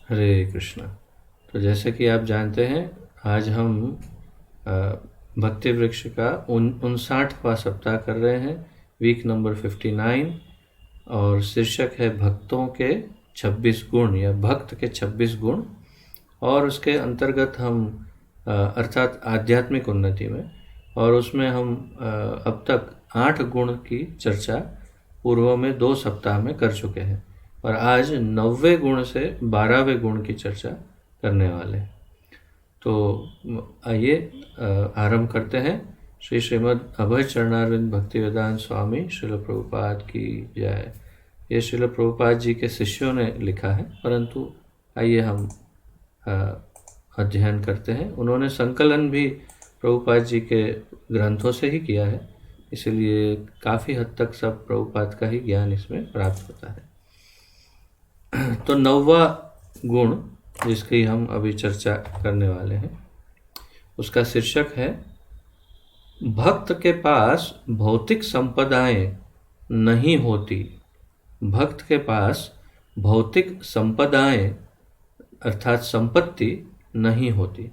हरे कृष्णा। तो जैसे कि आप जानते हैं, आज हम अ, भक्ति वृक्ष का 59वां सप्ताह कर रहे हैं, वीक नंबर 59, और शीर्षक है भक्तों के 26 गुण या भक्त के 26 गुण। और उसके अंतर्गत हम अर्थात आध्यात्मिक उन्नति में, और उसमें हम अब तक 8 गुण की चर्चा पूर्व में 2 सप्ताह में कर चुके हैं, और आज 9वें गुण से 12वें गुण की चर्चा करने वाले हैं। तो आइए आरंभ करते हैं। श्री श्रीमद् अभय चरणारविंद भक्तिवेदांत स्वामी श्रील प्रभुपाद की जय। ये श्रील प्रभुपाद जी के शिष्यों ने लिखा है, परंतु आइए हम अध्ययन करते हैं। उन्होंने संकलन भी प्रभुपाद जी के ग्रंथों से ही किया है, इसलिए काफ़ी हद तक सब प्रभुपाद का ही ज्ञान इसमें प्राप्त होता है। तो 9वां गुण जिसकी हम अभी चर्चा करने वाले हैं, उसका शीर्षक है भक्त के पास भौतिक संपदाएं नहीं होती। भक्त के पास भौतिक संपदाएं अर्थात संपत्ति नहीं होती।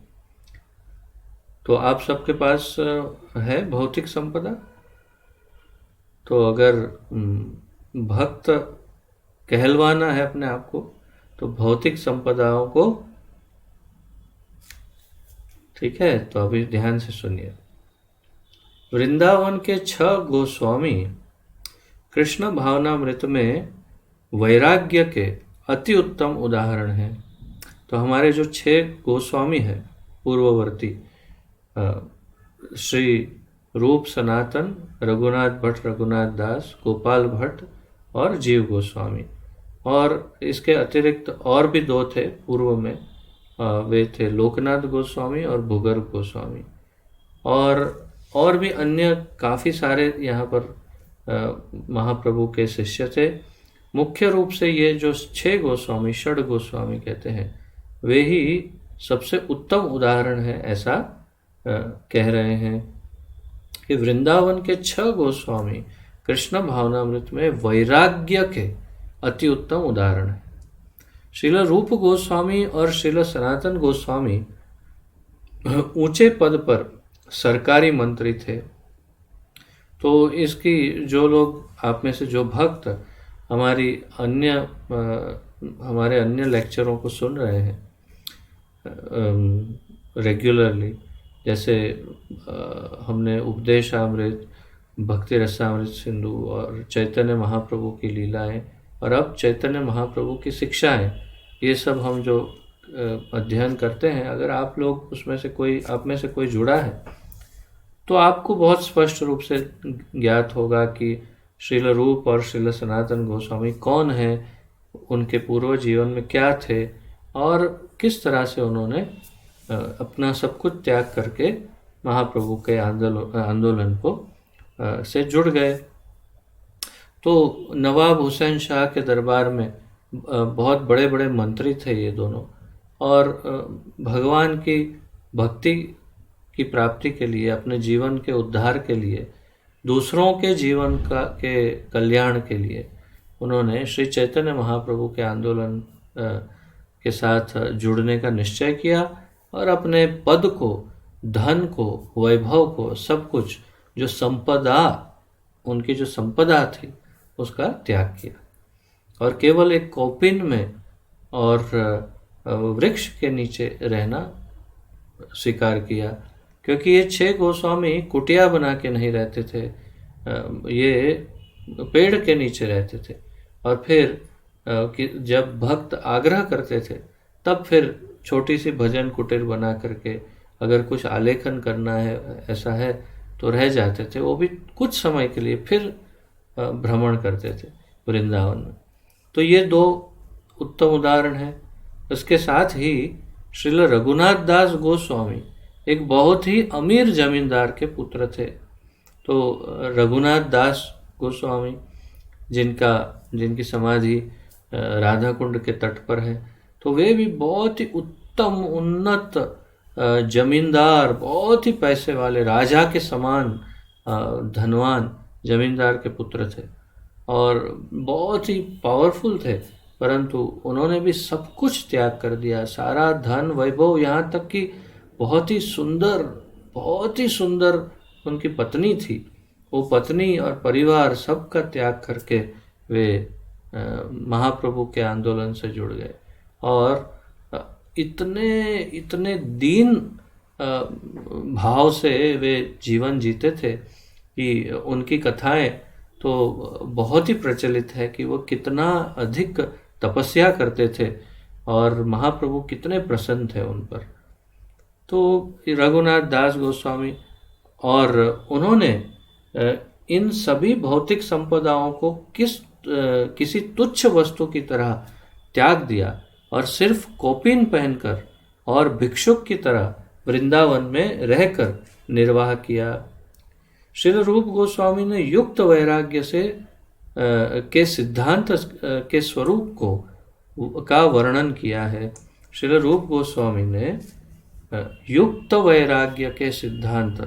तो आप सबके पास है भौतिक संपदा? तो अगर भक्त कहलवाना है अपने आप को, तो भौतिक संपदाओं को, ठीक है, तो अभी ध्यान से सुनिए। वृंदावन के 6 गोस्वामी कृष्ण भावनामृत में वैराग्य के अति उत्तम उदाहरण हैं। तो हमारे जो 6 गोस्वामी हैं पूर्ववर्ती, श्री रूप सनातन, रघुनाथ भट्ट, रघुनाथ दास, गोपाल भट्ट और जीव गोस्वामी, और इसके अतिरिक्त और भी 2 थे पूर्व में, वे थे लोकनाथ गोस्वामी और भूगर्भ गोस्वामी, और भी अन्य काफ़ी सारे यहाँ पर महाप्रभु के शिष्य थे। मुख्य रूप से ये जो 6 गोस्वामी, षड गोस्वामी कहते हैं, वे ही सबसे उत्तम उदाहरण है, ऐसा कह रहे हैं कि वृंदावन के 6 गोस्वामी कृष्ण भावनामृत में वैराग्य के अति उत्तम उदाहरण है। श्रील रूप गोस्वामी और श्रील सनातन गोस्वामी ऊंचे पद पर सरकारी मंत्री थे। तो इसकी जो लोग आप में से जो भक्त हमारे अन्य लेक्चरों को सुन रहे हैं रेगुलरली, जैसे हमने उपदेशामृत, भक्ति रसामृत सिंधु और चैतन्य महाप्रभु की लीलाएं, और अब चैतन्य महाप्रभु की शिक्षाएं, ये सब हम जो अध्ययन करते हैं, अगर आप लोग उसमें से कोई, आप में से कोई जुड़ा है, तो आपको बहुत स्पष्ट रूप से ज्ञात होगा कि श्रील रूप और श्रील सनातन गोस्वामी कौन है, उनके पूर्व जीवन में क्या थे, और किस तरह से उन्होंने अपना सब कुछ त्याग करके महाप्रभु के आंदोलन को से जुड़ गए। तो नवाब हुसैन शाह के दरबार में बहुत बड़े बड़े मंत्री थे ये दोनों, और भगवान की भक्ति की प्राप्ति के लिए, अपने जीवन के उद्धार के लिए, दूसरों के जीवन के कल्याण के लिए उन्होंने श्री चैतन्य महाप्रभु के आंदोलन के साथ जुड़ने का निश्चय किया, और अपने पद को, धन को, वैभव को, सब कुछ जो संपदा, उनकी जो संपदा थी, उसका त्याग किया, और केवल एक कौपिन में और वृक्ष के नीचे रहना स्वीकार किया। क्योंकि ये 6 गोस्वामी कुटिया बना के नहीं रहते थे, ये पेड़ के नीचे रहते थे, और फिर जब भक्त आग्रह करते थे, तब फिर छोटी सी भजन कुटीर बना करके अगर कुछ आलेखन करना है, ऐसा है, तो रह जाते थे, वो भी कुछ समय के लिए, फिर भ्रमण करते थे वृंदावन में। तो ये 2 उत्तम उदाहरण हैं। इसके साथ ही श्रील रघुनाथ दास गोस्वामी एक बहुत ही अमीर जमींदार के पुत्र थे। तो रघुनाथ दास गोस्वामी, जिनकी समाधि राधा कुंड के तट पर है, तो वे भी बहुत ही उत्तम उन्नत जमींदार, बहुत ही पैसे वाले, राजा के समान धनवान जमींदार के पुत्र थे, और बहुत ही पावरफुल थे। परंतु उन्होंने भी सब कुछ त्याग कर दिया, सारा धन वैभव, यहाँ तक कि बहुत ही सुंदर उनकी पत्नी थी, वो पत्नी और परिवार सबका त्याग करके वे महाप्रभु के आंदोलन से जुड़ गए और इतने इतने दीन भाव से वे जीवन जीते थे कि उनकी कथाएं तो बहुत ही प्रचलित है कि वो कितना अधिक तपस्या करते थे और महाप्रभु कितने प्रसन्न थे उन पर। तो रघुनाथ दास गोस्वामी और उन्होंने इन सभी भौतिक संपदाओं को किसी तुच्छ वस्तु की तरह त्याग दिया और सिर्फ कौपीन पहनकर और भिक्षुक की तरह वृंदावन में रहकर निर्वाह किया। श्रील रूप गोस्वामी ने युक्त वैराग्य से के सिद्धांत के स्वरूप का वर्णन किया है। श्रील रूप गोस्वामी ने युक्त वैराग्य के सिद्धांत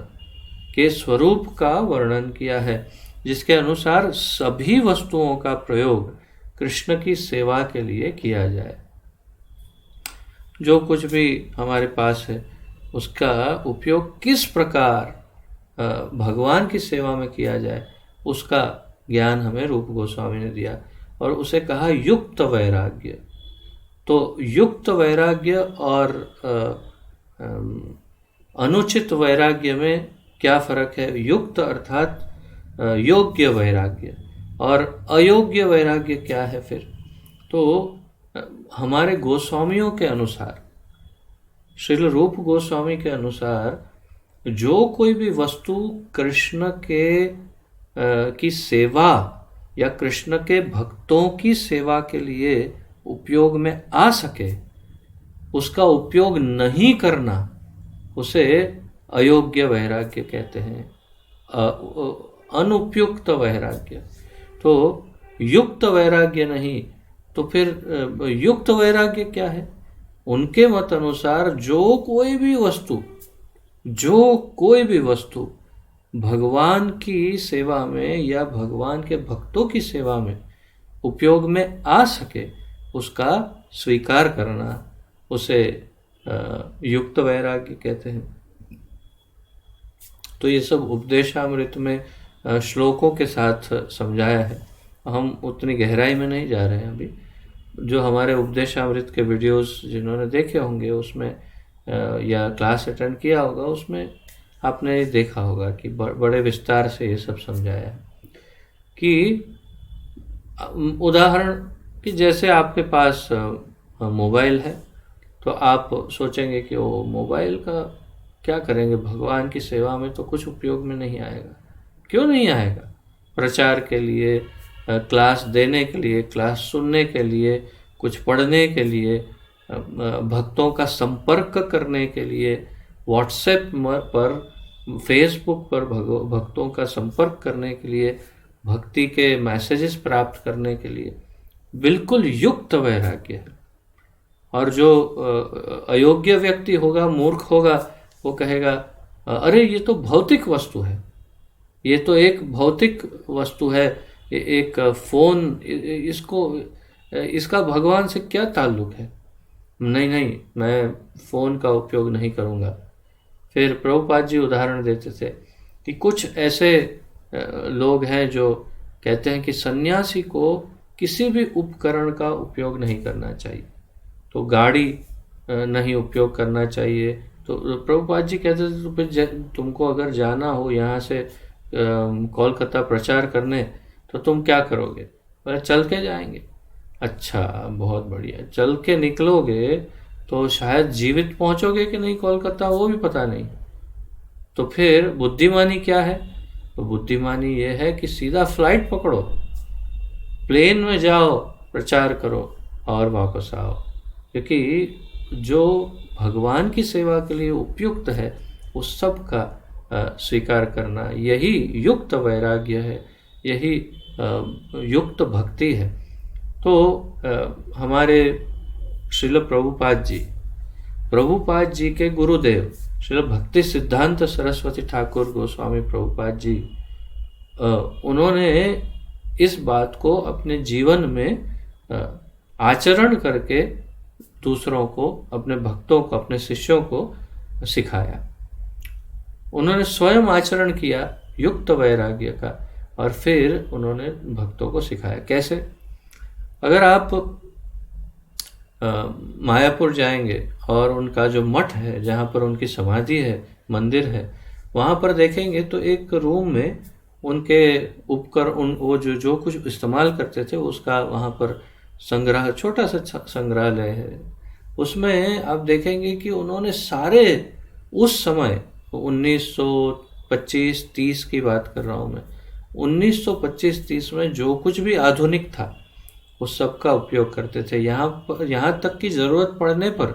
के स्वरूप का वर्णन किया है, जिसके अनुसार सभी वस्तुओं का प्रयोग कृष्ण की सेवा के लिए किया जाए। जो कुछ भी हमारे पास है उसका उपयोग किस प्रकार भगवान की सेवा में किया जाए, उसका ज्ञान हमें रूप गोस्वामी ने दिया और उसे कहा युक्त वैराग्य। तो युक्त वैराग्य और अनुचित वैराग्य में क्या फर्क है? युक्त अर्थात योग्य वैराग्य और अयोग्य वैराग्य क्या है फिर? तो हमारे गोस्वामियों के अनुसार, श्रील रूप गोस्वामी के अनुसार, जो कोई भी वस्तु कृष्ण के की सेवा या कृष्ण के भक्तों की सेवा के लिए उपयोग में आ सके, उसका उपयोग नहीं करना उसे अयोग्य वैराग्य कहते हैं, अनुपयुक्त वैराग्य। तो युक्त वैराग्य नहीं, तो फिर युक्त वैराग्य क्या है? उनके मत अनुसार जो कोई भी वस्तु भगवान की सेवा में या भगवान के भक्तों की सेवा में उपयोग में आ सके, उसका स्वीकार करना, उसे युक्त वैराग्य कहते हैं। तो ये सब उपदेशामृत में श्लोकों के साथ समझाया है, हम उतनी गहराई में नहीं जा रहे हैं अभी। जो हमारे उपदेशामृत के वीडियोस जिन्होंने देखे होंगे उसमें या क्लास अटेंड किया होगा, उसमें आपने देखा होगा कि बड़े विस्तार से ये सब समझाया है। कि उदाहरण कि जैसे आपके पास मोबाइल है, तो आप सोचेंगे कि वो मोबाइल का क्या करेंगे, भगवान की सेवा में तो कुछ उपयोग में नहीं आएगा। क्यों नहीं आएगा? प्रचार के लिए, क्लास देने के लिए, क्लास सुनने के लिए, कुछ पढ़ने के लिए, भक्तों का संपर्क करने के लिए, व्हाट्सएप पर, फेसबुक पर भक्तों का संपर्क करने के लिए, भक्ति के मैसेजेस प्राप्त करने के लिए बिल्कुल युक्त वैराग्य है। और जो अयोग्य व्यक्ति होगा, मूर्ख होगा, वो कहेगा अरे ये तो भौतिक वस्तु है, ये तो एक भौतिक वस्तु है, एक फ़ोन, इसका भगवान से क्या ताल्लुक है? नहीं, मैं फ़ोन का उपयोग नहीं करूँगा। फिर प्रभुपाद जी उदाहरण देते थे कि कुछ ऐसे लोग हैं जो कहते हैं कि सन्यासी को किसी भी उपकरण का उपयोग नहीं करना चाहिए, तो गाड़ी नहीं उपयोग करना चाहिए। तो प्रभुपाद जी कहते थे तो फिर तुमको अगर जाना हो यहाँ से कोलकाता प्रचार करने, तो तुम क्या करोगे? बोले चल के जाएंगे। अच्छा, बहुत बढ़िया। चल के निकलोगे तो शायद जीवित पहुँचोगे कि नहीं कोलकाता, वो भी पता नहीं। तो फिर बुद्धिमानी क्या है? तो बुद्धिमानी ये है कि सीधा फ्लाइट पकड़ो, प्लेन में जाओ, प्रचार करो और वापस आओ। क्योंकि जो भगवान की सेवा के लिए उपयुक्त है उस सब का स्वीकार करना, यही युक्त वैराग्य है, यही युक्त भक्ति है। तो हमारे श्रील प्रभुपाद जी के गुरुदेव श्रील भक्ति सिद्धांत सरस्वती ठाकुर गोस्वामी प्रभुपाद जी, उन्होंने इस बात को अपने जीवन में आचरण करके दूसरों को, अपने भक्तों को, अपने शिष्यों को सिखाया। उन्होंने स्वयं आचरण किया युक्त वैराग्य का, और फिर उन्होंने भक्तों को सिखाया। कैसे? अगर आप मायापुर जाएंगे और उनका जो मठ है, जहाँ पर उनकी समाधि है, मंदिर है, वहाँ पर देखेंगे तो एक रूम में उनके उपकरण, वो जो कुछ इस्तेमाल करते थे उसका वहाँ पर संग्रह, छोटा सा संग्रहालय है। उसमें आप देखेंगे कि उन्होंने सारे उस समय 1925-30 की बात कर रहा हूँ मैं, 1925-30 में जो कुछ भी आधुनिक था उस सब का उपयोग करते थे। यहाँ तक कि ज़रूरत पड़ने पर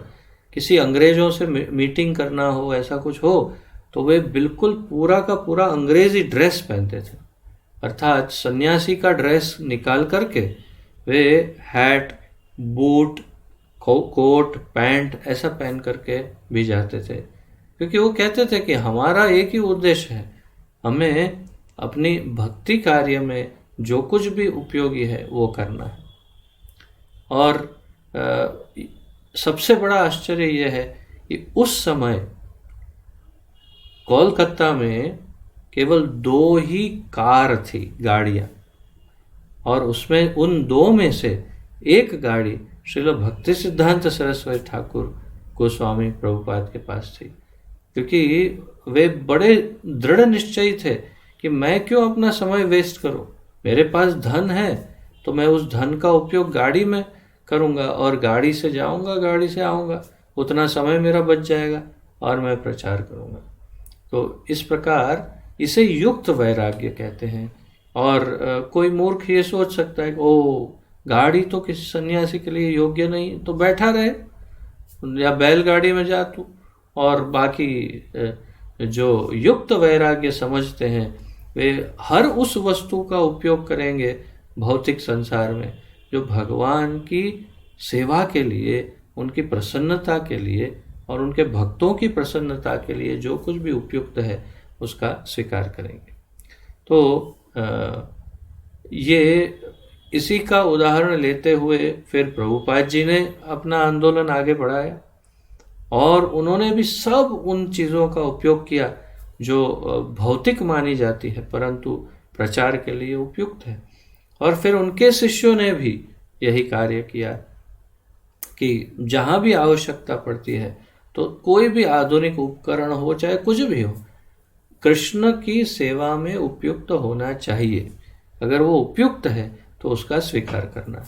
किसी अंग्रेज़ों से मीटिंग करना हो, ऐसा कुछ हो, तो वे बिल्कुल पूरा का पूरा अंग्रेज़ी ड्रेस पहनते थे, अर्थात सन्यासी का ड्रेस निकाल करके वे हैट, बूट, कोट, पैंट ऐसा पहन करके भी जाते थे, क्योंकि वो कहते थे कि हमारा एक ही उद्देश्य है, हमें अपनी भक्ति कार्य में जो कुछ भी उपयोगी है वो करना है। और सबसे बड़ा आश्चर्य यह है कि उस समय कोलकाता में केवल 2 ही कार थी, गाड़ियाँ, और उसमें उन 2 में से एक गाड़ी श्रील भक्ति सिद्धांत सरस्वती ठाकुर गोस्वामी प्रभुपाद के पास थी, क्योंकि वे बड़े दृढ़ निश्चयी थे कि मैं क्यों अपना समय वेस्ट करूं, मेरे पास धन है तो मैं उस धन का उपयोग गाड़ी में करूंगा, और गाड़ी से जाऊंगा, गाड़ी से आऊंगा, उतना समय मेरा बच जाएगा और मैं प्रचार करूंगा। तो इस प्रकार इसे युक्त वैराग्य कहते हैं। और कोई मूर्ख ये सोच सकता है कि ओ, गाड़ी तो किसी सन्यासी के लिए योग्य नहीं, तो बैठा रहे या बैलगाड़ी में जा तू। और बाकी जो युक्त वैराग्य समझते हैं वे हर उस वस्तु का उपयोग करेंगे भौतिक संसार में जो भगवान की सेवा के लिए, उनकी प्रसन्नता के लिए और उनके भक्तों की प्रसन्नता के लिए जो कुछ भी उपयुक्त है उसका स्वीकार करेंगे। तो ये इसी का उदाहरण लेते हुए फिर प्रभुपाद जी ने अपना आंदोलन आगे बढ़ाया, और उन्होंने भी सब उन चीज़ों का उपयोग किया जो भौतिक मानी जाती है परंतु प्रचार के लिए उपयुक्त है। और फिर उनके शिष्यों ने भी यही कार्य किया कि जहाँ भी आवश्यकता पड़ती है तो कोई भी आधुनिक उपकरण हो, चाहे कुछ भी हो, कृष्ण की सेवा में उपयुक्त होना चाहिए। अगर वो उपयुक्त है तो उसका स्वीकार करना,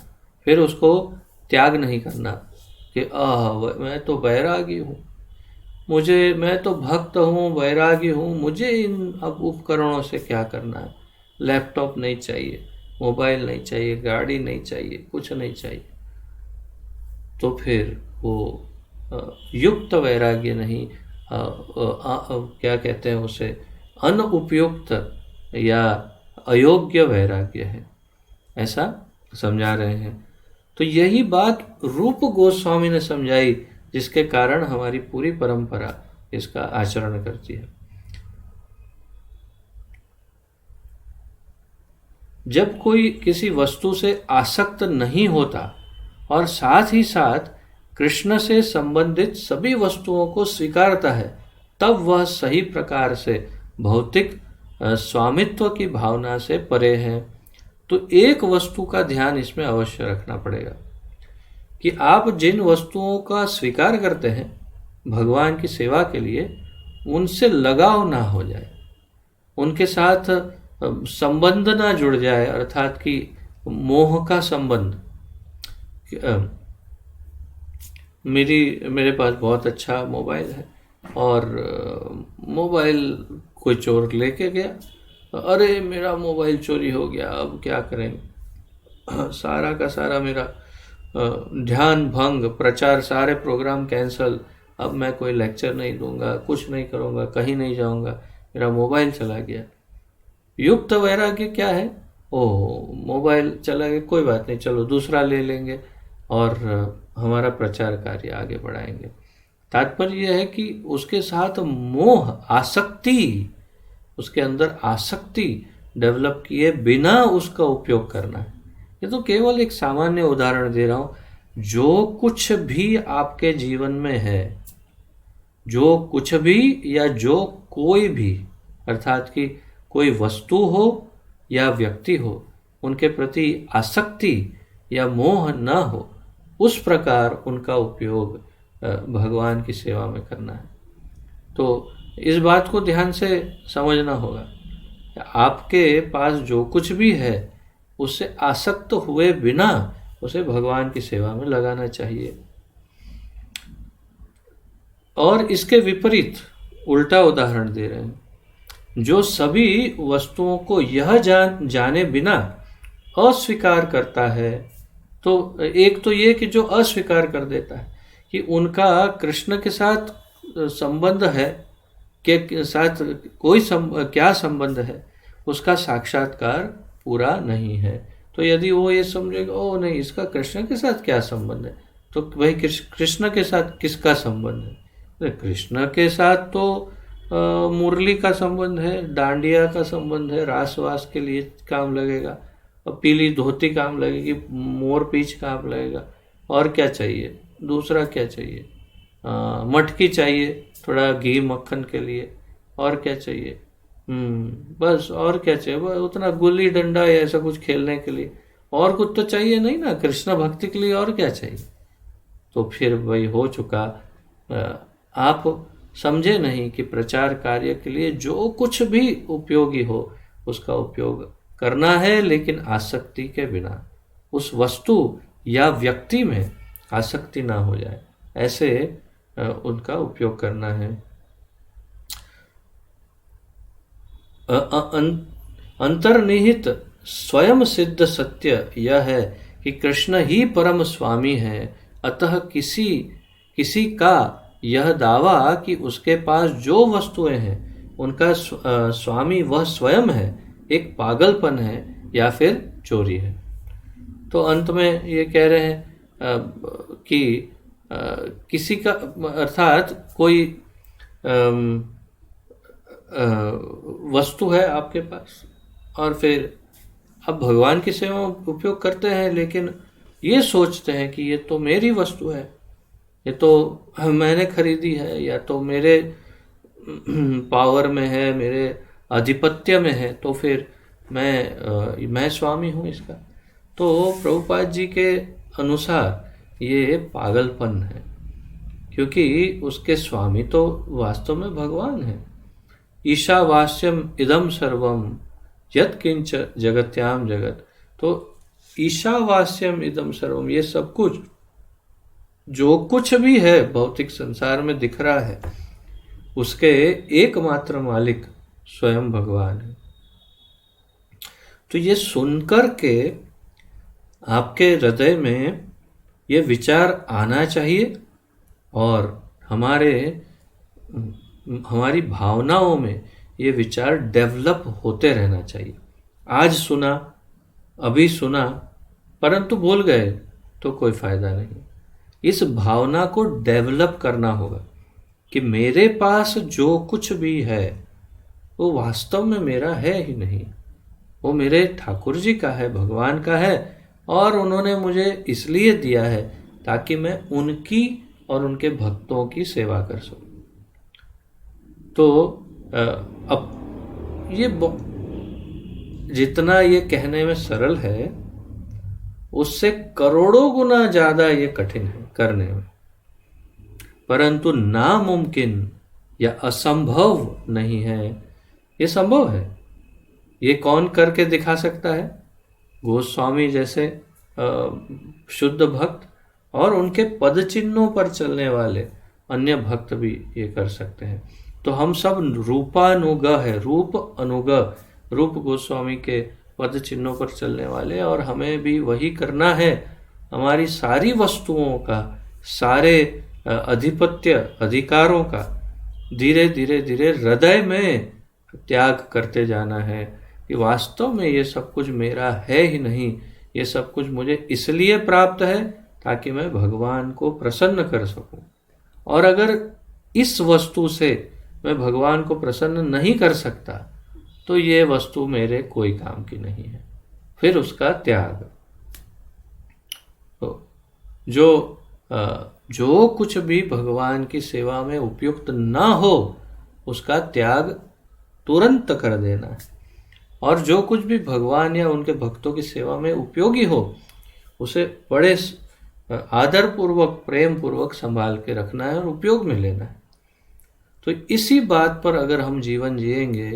फिर उसको त्याग नहीं करना कि मैं तो वैरागी हूँ, मैं तो भक्त हूँ, वैरागी हूँ, मुझे इन अब उपकरणों से क्या करना है, लैपटॉप नहीं चाहिए, मोबाइल नहीं चाहिए, गाड़ी नहीं चाहिए, कुछ नहीं चाहिए। तो फिर वो युक्त वैराग्य नहीं, क्या कहते हैं उसे, अनुपयुक्त या अयोग्य वैराग्य है, ऐसा समझा रहे हैं। तो यही बात रूप गोस्वामी ने समझाई, जिसके कारण हमारी पूरी परंपरा इसका आचरण करती है। जब कोई किसी वस्तु से आसक्त नहीं होता और साथ ही साथ कृष्ण से संबंधित सभी वस्तुओं को स्वीकारता है, तब वह सही प्रकार से भौतिक स्वामित्व की भावना से परे है। तो एक वस्तु का ध्यान इसमें अवश्य रखना पड़ेगा कि आप जिन वस्तुओं का स्वीकार करते हैं भगवान की सेवा के लिए, उनसे लगाव ना हो जाए, उनके साथ संबंध ना जुड़ जाए, अर्थात कि मोह का संबंध। मेरे पास बहुत अच्छा मोबाइल है और मोबाइल कोई चोर लेके गया, अरे मेरा मोबाइल चोरी हो गया, अब क्या करेंगे, सारा का सारा मेरा ध्यान भंग, प्रचार, सारे प्रोग्राम कैंसल, अब मैं कोई लेक्चर नहीं दूंगा, कुछ नहीं करूंगा, कहीं नहीं जाऊंगा, मेरा मोबाइल चला गया। युक्त वैराग्य क्या है, ओह मोबाइल चला गया, कोई बात नहीं, चलो दूसरा ले लेंगे और हमारा प्रचार कार्य आगे बढ़ाएंगे। तात्पर्य यह है कि उसके साथ मोह, आसक्ति, उसके अंदर आसक्ति डेवलप किए बिना उसका उपयोग करना है। ये तो केवल एक सामान्य उदाहरण दे रहा हूँ जो कुछ भी आपके जीवन में है, जो कुछ भी या जो कोई भी, अर्थात कि कोई वस्तु हो या व्यक्ति हो, उनके प्रति आसक्ति या मोह न हो, उस प्रकार उनका उपयोग भगवान की सेवा में करना है। तो इस बात को ध्यान से समझना होगा। आपके पास जो कुछ भी है उससे आसक्त हुए बिना उसे भगवान की सेवा में लगाना चाहिए। और इसके विपरीत उल्टा उदाहरण दे रहे हैं, जो सभी वस्तुओं को यह जाने बिना अस्वीकार करता है। तो एक तो ये कि जो अस्वीकार कर देता है कि उनका कृष्ण के साथ संबंध है, के साथ कोई क्या संबंध है, उसका साक्षात्कार पूरा नहीं है। तो यदि वो ये समझेगा ओ नहीं, इसका कृष्ण के साथ क्या संबंध है, तो भाई कृष्ण के साथ किसका संबंध है? कृष्ण के साथ तो मुरली का संबंध है, डांडिया का संबंध है, रासवास के लिए काम लगेगा, और पीली धोती काम लगेगी, मोर पीछ काम लगेगा, और क्या चाहिए, दूसरा क्या चाहिए, मटकी चाहिए थोड़ा घी मक्खन के लिए, और क्या चाहिए, बस, और क्या चाहिए, बस उतना, गुल्ली डंडा या ऐसा कुछ खेलने के लिए, और कुछ तो चाहिए नहीं ना कृष्ण भक्ति के लिए, और क्या चाहिए? तो फिर वही हो चुका। आप समझे नहीं कि प्रचार कार्य के लिए जो कुछ भी उपयोगी हो उसका उपयोग करना है, लेकिन आसक्ति के बिना, उस वस्तु या व्यक्ति में आसक्ति ना हो जाए, ऐसे उनका उपयोग करना है। अंतर्निहित स्वयं सिद्ध सत्य यह है कि कृष्ण ही परम स्वामी है, अतः किसी का यह दावा कि उसके पास जो वस्तुएं हैं उनका स्वामी वह स्वयं है, एक पागलपन है या फिर चोरी है। तो अंत में ये कह रहे हैं कि किसी का, अर्थात कोई वस्तु है आपके पास, और फिर आप भगवान की सेवा में उपयोग करते हैं, लेकिन ये सोचते हैं कि ये तो मेरी वस्तु है, ये तो मैंने खरीदी है, या तो मेरे पावर में है, मेरे आधिपत्य में है, तो फिर मैं स्वामी हूँ इसका। तो प्रभुपाद जी के अनुसार ये पागलपन है, क्योंकि उसके स्वामी तो वास्तव में भगवान है। ईशावास्यम इदम सर्वम यत् किंच जगत्याम जगत। तो ईशावास्यम इदम सर्वम, ये सब कुछ, जो कुछ भी है भौतिक संसार में दिख रहा है, उसके एकमात्र मालिक स्वयं भगवान है। तो ये सुनकर के आपके हृदय में ये विचार आना चाहिए, और हमारी भावनाओं में ये विचार डेवलप होते रहना चाहिए। आज सुना, अभी सुना, परंतु भूल गए तो कोई फायदा नहीं। इस भावना को डेवलप करना होगा कि मेरे पास जो कुछ भी है वो वास्तव में मेरा है ही नहीं, वो मेरे ठाकुर जी का है, भगवान का है, और उन्होंने मुझे इसलिए दिया है ताकि मैं उनकी और उनके भक्तों की सेवा कर सकूं। तो अब ये जितना ये कहने में सरल है, उससे करोड़ों गुना ज़्यादा ये कठिन है करने में, परंतु नामुमकिन या असंभव नहीं है, ये संभव है। ये कौन करके दिखा सकता है? गोस्वामी जैसे शुद्ध भक्त और उनके पद चिन्हों पर चलने वाले अन्य भक्त भी ये कर सकते हैं। तो हम सब रूपानुग है, रूप अनुग, रूप गोस्वामी के पद चिन्हों पर चलने वाले, और हमें भी वही करना है। हमारी सारी वस्तुओं का, सारे अधिपत्य अधिकारों का धीरे धीरे धीरे हृदय में त्याग करते जाना है कि वास्तव में ये सब कुछ मेरा है ही नहीं, ये सब कुछ मुझे इसलिए प्राप्त है ताकि मैं भगवान को प्रसन्न कर सकूं। और अगर इस वस्तु से मैं भगवान को प्रसन्न नहीं कर सकता तो ये वस्तु मेरे कोई काम की नहीं है, फिर उसका त्याग। तो जो जो कुछ भी भगवान की सेवा में उपयुक्त ना हो उसका त्याग तुरंत कर देना है, और जो कुछ भी भगवान या उनके भक्तों की सेवा में उपयोगी हो उसे बड़े आदर पूर्वक प्रेम पूर्वक संभाल के रखना है और उपयोग में लेना है। तो इसी बात पर अगर हम जीवन जिएंगे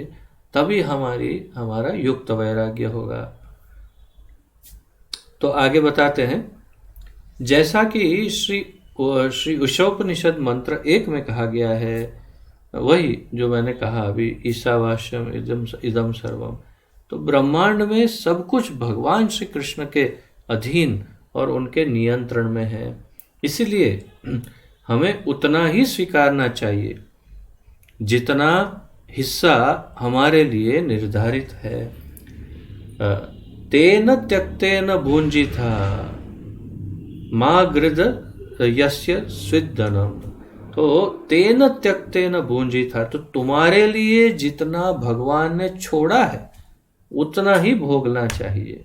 तभी हमारा युक्त वैराग्य होगा। तो आगे बताते हैं, जैसा कि श्री उषोपनिषद मंत्र 1 में कहा गया है, वही जो मैंने कहा अभी, ईशावास्यम इदम सर्वम, तो ब्रह्मांड में सब कुछ भगवान श्री कृष्ण के अधीन और उनके नियंत्रण में है। इसलिए हमें उतना ही स्वीकारना चाहिए जितना हिस्सा हमारे लिए निर्धारित है। तेन त्यक्तेन भुंजिथा माँ गृध यस्य स्विद्धनम, तो तेन त्यक्तेन भुंजिथा, तो तुम्हारे लिए जितना भगवान ने छोड़ा है उतना ही भोगना चाहिए,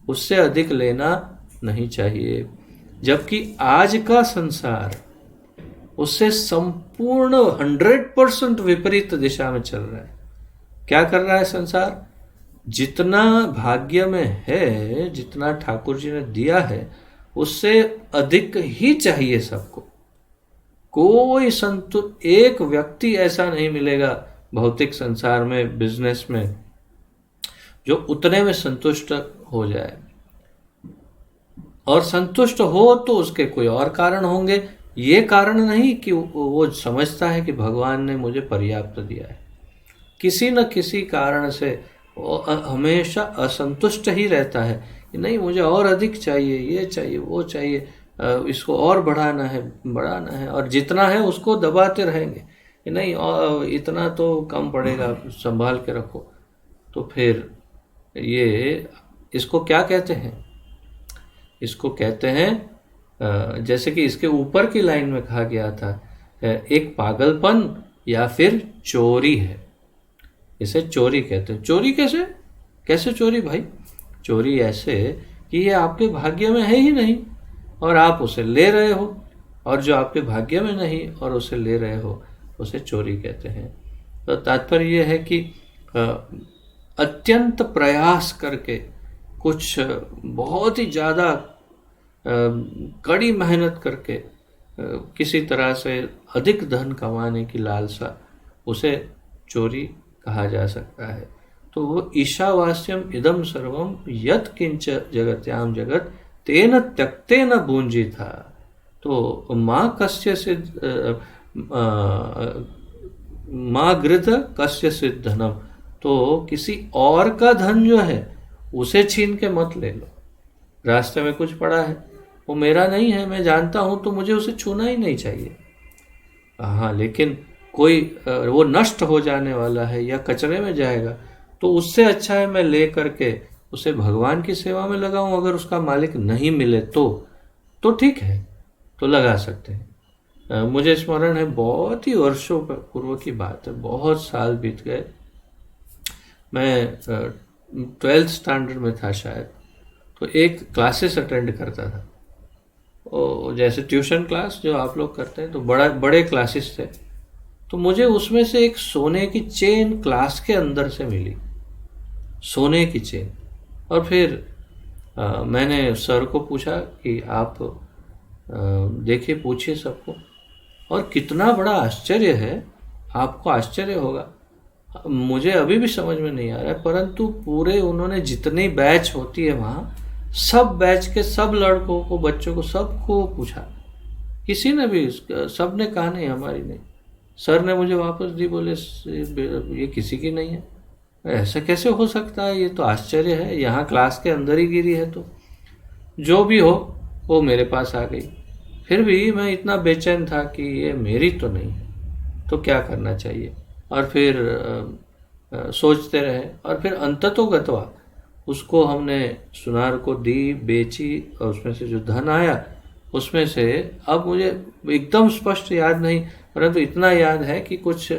उससे अधिक लेना नहीं चाहिए। जबकि आज का संसार उससे संपूर्ण 100% विपरीत दिशा में चल रहा है। क्या कर रहा है संसार? जितना भाग्य में है, जितना ठाकुर जी ने दिया है, उससे अधिक ही चाहिए सबको। कोई एक व्यक्ति ऐसा नहीं मिलेगा भौतिक संसार में, बिजनेस में, जो उतने में संतुष्ट हो जाए। और संतुष्ट हो तो उसके कोई और कारण होंगे, ये कारण नहीं कि वो समझता है कि भगवान ने मुझे पर्याप्त दिया है। किसी न किसी कारण से वो हमेशा असंतुष्ट ही रहता है कि नहीं, मुझे और अधिक चाहिए, ये चाहिए, वो चाहिए, इसको और बढ़ाना है, और जितना है उसको दबाते रहेंगे कि नहीं, और इतना तो कम पड़ेगा, संभाल के रखो। तो फिर ये इसको क्या कहते हैं? इसको कहते हैं, जैसे कि इसके ऊपर की लाइन में कहा गया था, एक पागलपन या फिर चोरी है। इसे चोरी कहते हैं। चोरी कैसे चोरी भाई? चोरी ऐसे कि ये आपके भाग्य में है ही नहीं और आप उसे ले रहे हो, और जो आपके भाग्य में नहीं और उसे ले रहे हो उसे चोरी कहते हैं। तो तात्पर्य ये है कि अत्यंत प्रयास करके कुछ बहुत ही ज़्यादा कड़ी मेहनत करके किसी तरह से अधिक धन कमाने की लालसा, उसे चोरी कहा जा सकता है। तो वो ईशावास्यम इदम सर्वम यत् किंच जगत्याम जगत तेन त्यक्तेन भुंजी था। तो माँ कस्य सिद्ध माँ गृध कस्य सिद्ध धनम, तो किसी और का धन जो है उसे छीन के मत ले लो। रास्ते में कुछ पड़ा है, वो मेरा नहीं है, मैं जानता हूँ, तो मुझे उसे छूना ही नहीं चाहिए। हाँ, लेकिन कोई वो नष्ट हो जाने वाला है या कचरे में जाएगा, तो उससे अच्छा है मैं ले करके उसे भगवान की सेवा में लगाऊं। अगर उसका मालिक नहीं मिले तो ठीक है, तो लगा सकते हैं। मुझे स्मरण है, बहुत ही वर्षों पूर्व की बात है, बहुत साल बीत गए। मैं 12th स्टैंडर्ड में था शायद, तो एक क्लासेस अटेंड करता था, जैसे ट्यूशन क्लास जो आप लोग करते हैं, तो बड़े क्लासेस थे। तो मुझे उसमें से एक सोने की चेन क्लास के अंदर से मिली, सोने की चेन। और फिर मैंने सर को पूछा कि आप देखिए, पूछिए सबको। और कितना बड़ा आश्चर्य है, आपको आश्चर्य होगा, मुझे अभी भी समझ में नहीं आ रहा है, परंतु पूरे उन्होंने जितनी बैच होती है वहाँ, सब बैच के सब लड़कों को, बच्चों को, सबको पूछा। किसी ने भी, सब ने कहा नहीं, हमारी नहीं। सर ने मुझे वापस दी, बोले ये किसी की नहीं है। ऐसा कैसे हो सकता है? ये तो आश्चर्य है, यहाँ क्लास के अंदर ही गिरी है। तो जो भी हो, वो मेरे पास आ गई। फिर भी मैं इतना बेचैन था कि ये मेरी तो नहीं है, तो क्या करना चाहिए। और फिर सोचते रहे, और फिर अंततोगत्वा उसको हमने सुनार को दी, बेची, और उसमें से जो धन आया उसमें से, अब मुझे एकदम स्पष्ट याद नहीं, परंतु इतना याद है कि कुछ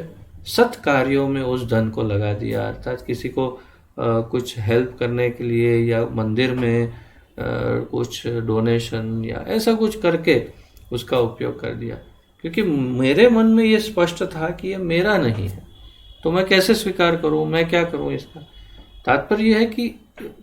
सत् कार्यों में उस धन को लगा दिया। अर्थात किसी को कुछ हेल्प करने के लिए, या मंदिर में कुछ डोनेशन या ऐसा कुछ करके उसका उपयोग कर दिया, क्योंकि मेरे मन में ये स्पष्ट था कि ये मेरा नहीं है, तो मैं कैसे स्वीकार करूं, मैं क्या करूं इसका। तात्पर्य यह है कि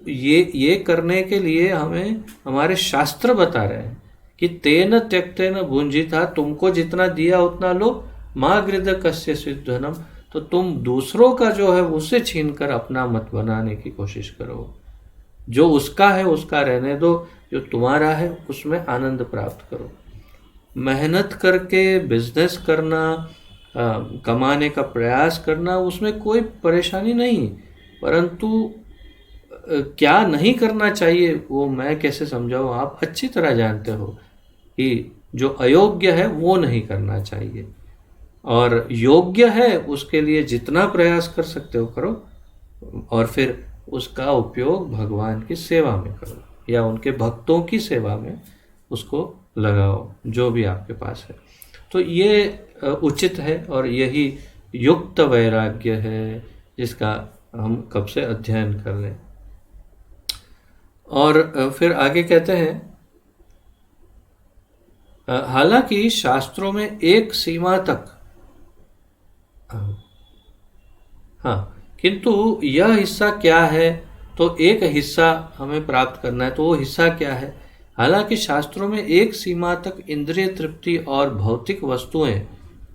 ये करने के लिए हमें हमारे शास्त्र बता रहे हैं कि तेन त्यक्तेन भुंजिता, तुमको जितना दिया उतना लो, माँ गृध कस्य सिद्धनम, तो तुम दूसरों का जो है उसे छीन कर अपना मत बनाने की कोशिश करो। जो उसका है उसका रहने दो, जो तुम्हारा है उसमें आनंद प्राप्त करो। मेहनत करके बिजनेस करना, कमाने का प्रयास करना, उसमें कोई परेशानी नहीं, परंतु क्या नहीं करना चाहिए वो मैं कैसे समझाऊं, आप अच्छी तरह जानते हो कि जो अयोग्य है वो नहीं करना चाहिए, और योग्य है उसके लिए जितना प्रयास कर सकते हो करो, और फिर उसका उपयोग भगवान की सेवा में करो या उनके भक्तों की सेवा में उसको लगाओ, जो भी आपके पास है। तो ये उचित है और यही युक्त वैराग्य है जिसका हम कब से अध्ययन कर रहे हैं। और फिर आगे कहते हैं, हालांकि शास्त्रों में एक सीमा तक, हाँ, किंतु यह हिस्सा क्या है, तो एक हिस्सा हमें प्राप्त करना है, तो वो हिस्सा क्या है। हालांकि शास्त्रों में एक सीमा तक इंद्रिय तृप्ति और भौतिक वस्तुएं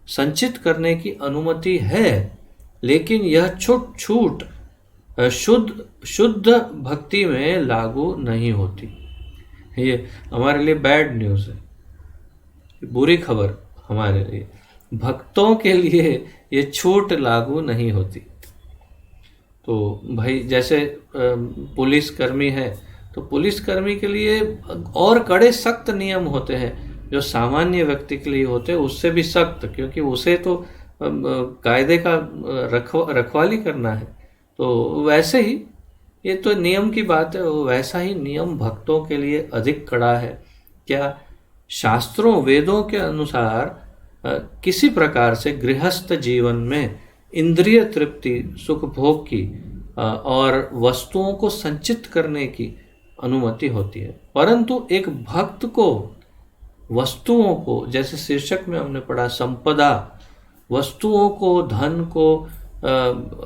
संचित करने की अनुमति है, लेकिन यह छूट शुद्ध भक्ति में लागू नहीं होती। ये हमारे लिए बैड न्यूज़ है, बुरी खबर हमारे लिए। भक्तों के लिए ये छूट लागू नहीं होती। तो भाई जैसे पुलिसकर्मी है, तो पुलिसकर्मी के लिए और कड़े सख्त नियम होते हैं जो सामान्य व्यक्ति के लिए होते हैं, उससे भी सख्त, क्योंकि उसे तो कायदे का रखवाली करना है। तो वैसे ही ये तो नियम की बात है, वैसा ही नियम भक्तों के लिए अधिक कड़ा है। क्या शास्त्रों वेदों के अनुसार किसी प्रकार से गृहस्थ जीवन में इंद्रिय तृप्ति, सुख भोग की और वस्तुओं को संचित करने की अनुमति होती है, परंतु एक भक्त को वस्तुओं को, जैसे शीर्षक में हमने पढ़ा संपदा, वस्तुओं को, धन को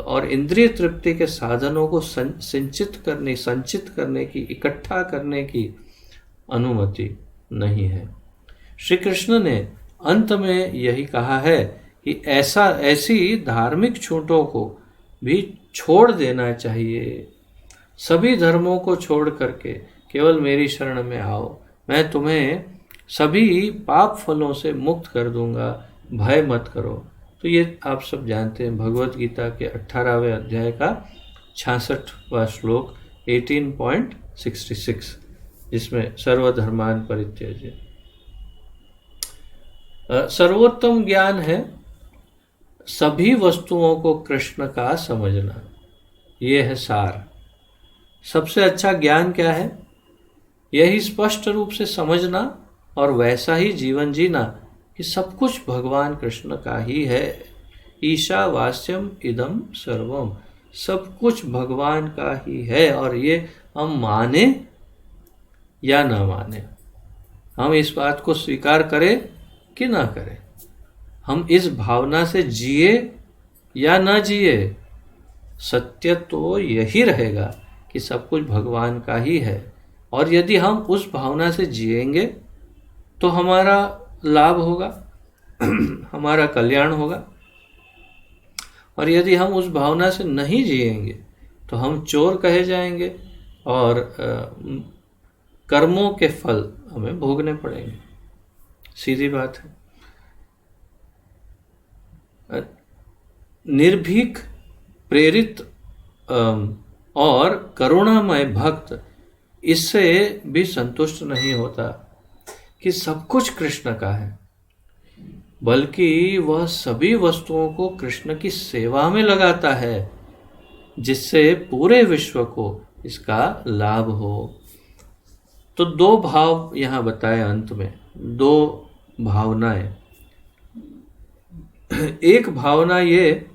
और इंद्रिय तृप्ति के साधनों को संचित करने की, इकट्ठा करने की अनुमति नहीं है। श्री कृष्ण ने अंत में यही कहा है कि ऐसी धार्मिक छूटों को भी छोड़ देना चाहिए। सभी धर्मों को छोड़ करके केवल मेरी शरण में आओ, मैं तुम्हें सभी पाप फलों से मुक्त कर दूंगा, भय मत करो। तो ये आप सब जानते हैं, भगवत गीता के 18वें अध्याय का 66वां श्लोक 18.66, जिसमें सर्वधर्मान परित्यज्य। सर्वोत्तम ज्ञान है सभी वस्तुओं को कृष्ण का समझना, ये है सार। सबसे अच्छा ज्ञान क्या है? यही स्पष्ट रूप से समझना और वैसा ही जीवन जीना कि सब कुछ भगवान कृष्ण का ही है। ईशावास्यम इदम सर्वम, सब कुछ भगवान का ही है, और ये हम माने या ना माने, हम इस बात को स्वीकार करें कि ना करें, हम इस भावना से जिए या ना जिए, सत्य तो यही रहेगा कि सब कुछ भगवान का ही है। और यदि हम उस भावना से जिएंगे तो हमारा लाभ होगा, हमारा कल्याण होगा, और यदि हम उस भावना से नहीं जिएंगे तो हम चोर कहे जाएंगे और कर्मों के फल हमें भोगने पड़ेंगे। सीधी बात है। निर्भीक, प्रेरित और करुणामय भक्त इससे भी संतुष्ट नहीं होता कि सब कुछ कृष्ण का है, बल्कि वह सभी वस्तुओं को कृष्ण की सेवा में लगाता है, जिससे पूरे विश्व को इसका लाभ हो। तो दो भाव यहाँ बताए अंत में, दो भावनाएं। एक भावना ये,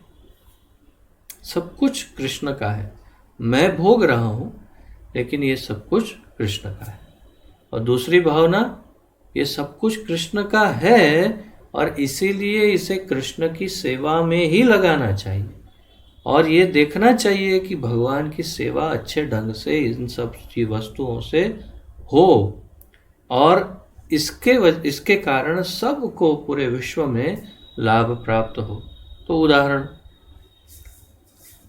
सब कुछ कृष्ण का है, मैं भोग रहा हूं, लेकिन ये सब कुछ कृष्ण का है। और दूसरी भावना, ये सब कुछ कृष्ण का है और इसीलिए इसे कृष्ण की सेवा में ही लगाना चाहिए और ये देखना चाहिए कि भगवान की सेवा अच्छे ढंग से इन सब वस्तुओं से हो और इसके कारण सबको पूरे विश्व में लाभ प्राप्त हो। तो उदाहरण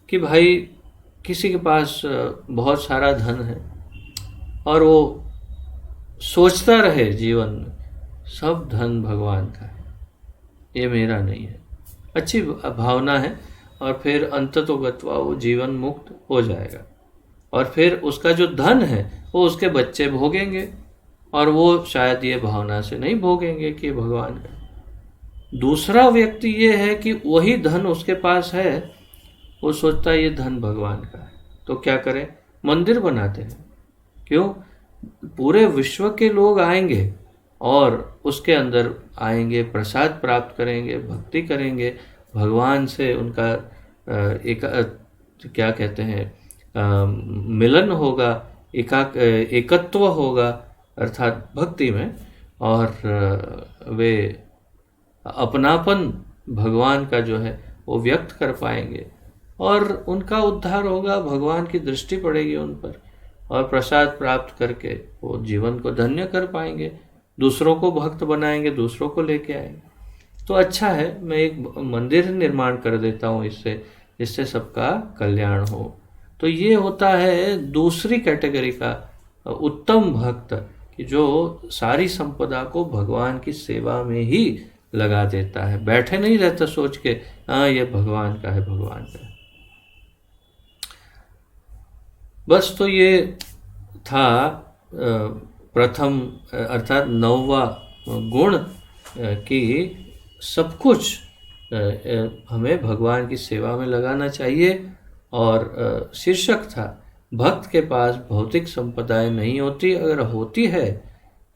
कि भाई किसी के पास बहुत सारा धन है और वो सोचता रहे जीवन में सब धन भगवान का है, ये मेरा नहीं है, अच्छी भावना है, और फिर अंततोगत्वा वो जीवन मुक्त हो जाएगा और फिर उसका जो धन है वो उसके बच्चे भोगेंगे और वो शायद ये भावना से नहीं भोगेंगे कि भगवान का। दूसरा व्यक्ति ये है कि वही धन उसके पास है, वो सोचता है ये धन भगवान का है, तो क्या करें, मंदिर बनाते हैं। क्यों? पूरे विश्व के लोग आएंगे और उसके अंदर आएंगे, प्रसाद प्राप्त करेंगे, भक्ति करेंगे, भगवान से उनका क्या कहते हैं मिलन होगा, एकत्व होगा अर्थात भक्ति में, और वे अपनापन भगवान का जो है वो व्यक्त कर पाएंगे और उनका उद्धार होगा, भगवान की दृष्टि पड़ेगी उन पर और प्रसाद प्राप्त करके वो जीवन को धन्य कर पाएंगे, दूसरों को भक्त बनाएंगे, दूसरों को लेके आएंगे। तो अच्छा है, मैं एक मंदिर निर्माण कर देता हूँ इससे सबका कल्याण हो। तो ये होता है दूसरी कैटेगरी का उत्तम भक्त कि जो सारी संपदा को भगवान की सेवा में ही लगा देता है, बैठे नहीं रहता सोच के हाँ ये भगवान का है, भगवान का है। बस तो ये था प्रथम अर्थात 9वां गुण कि सब कुछ हमें भगवान की सेवा में लगाना चाहिए। और शीर्षक था भक्त के पास भौतिक संपदाएं नहीं होती, अगर होती है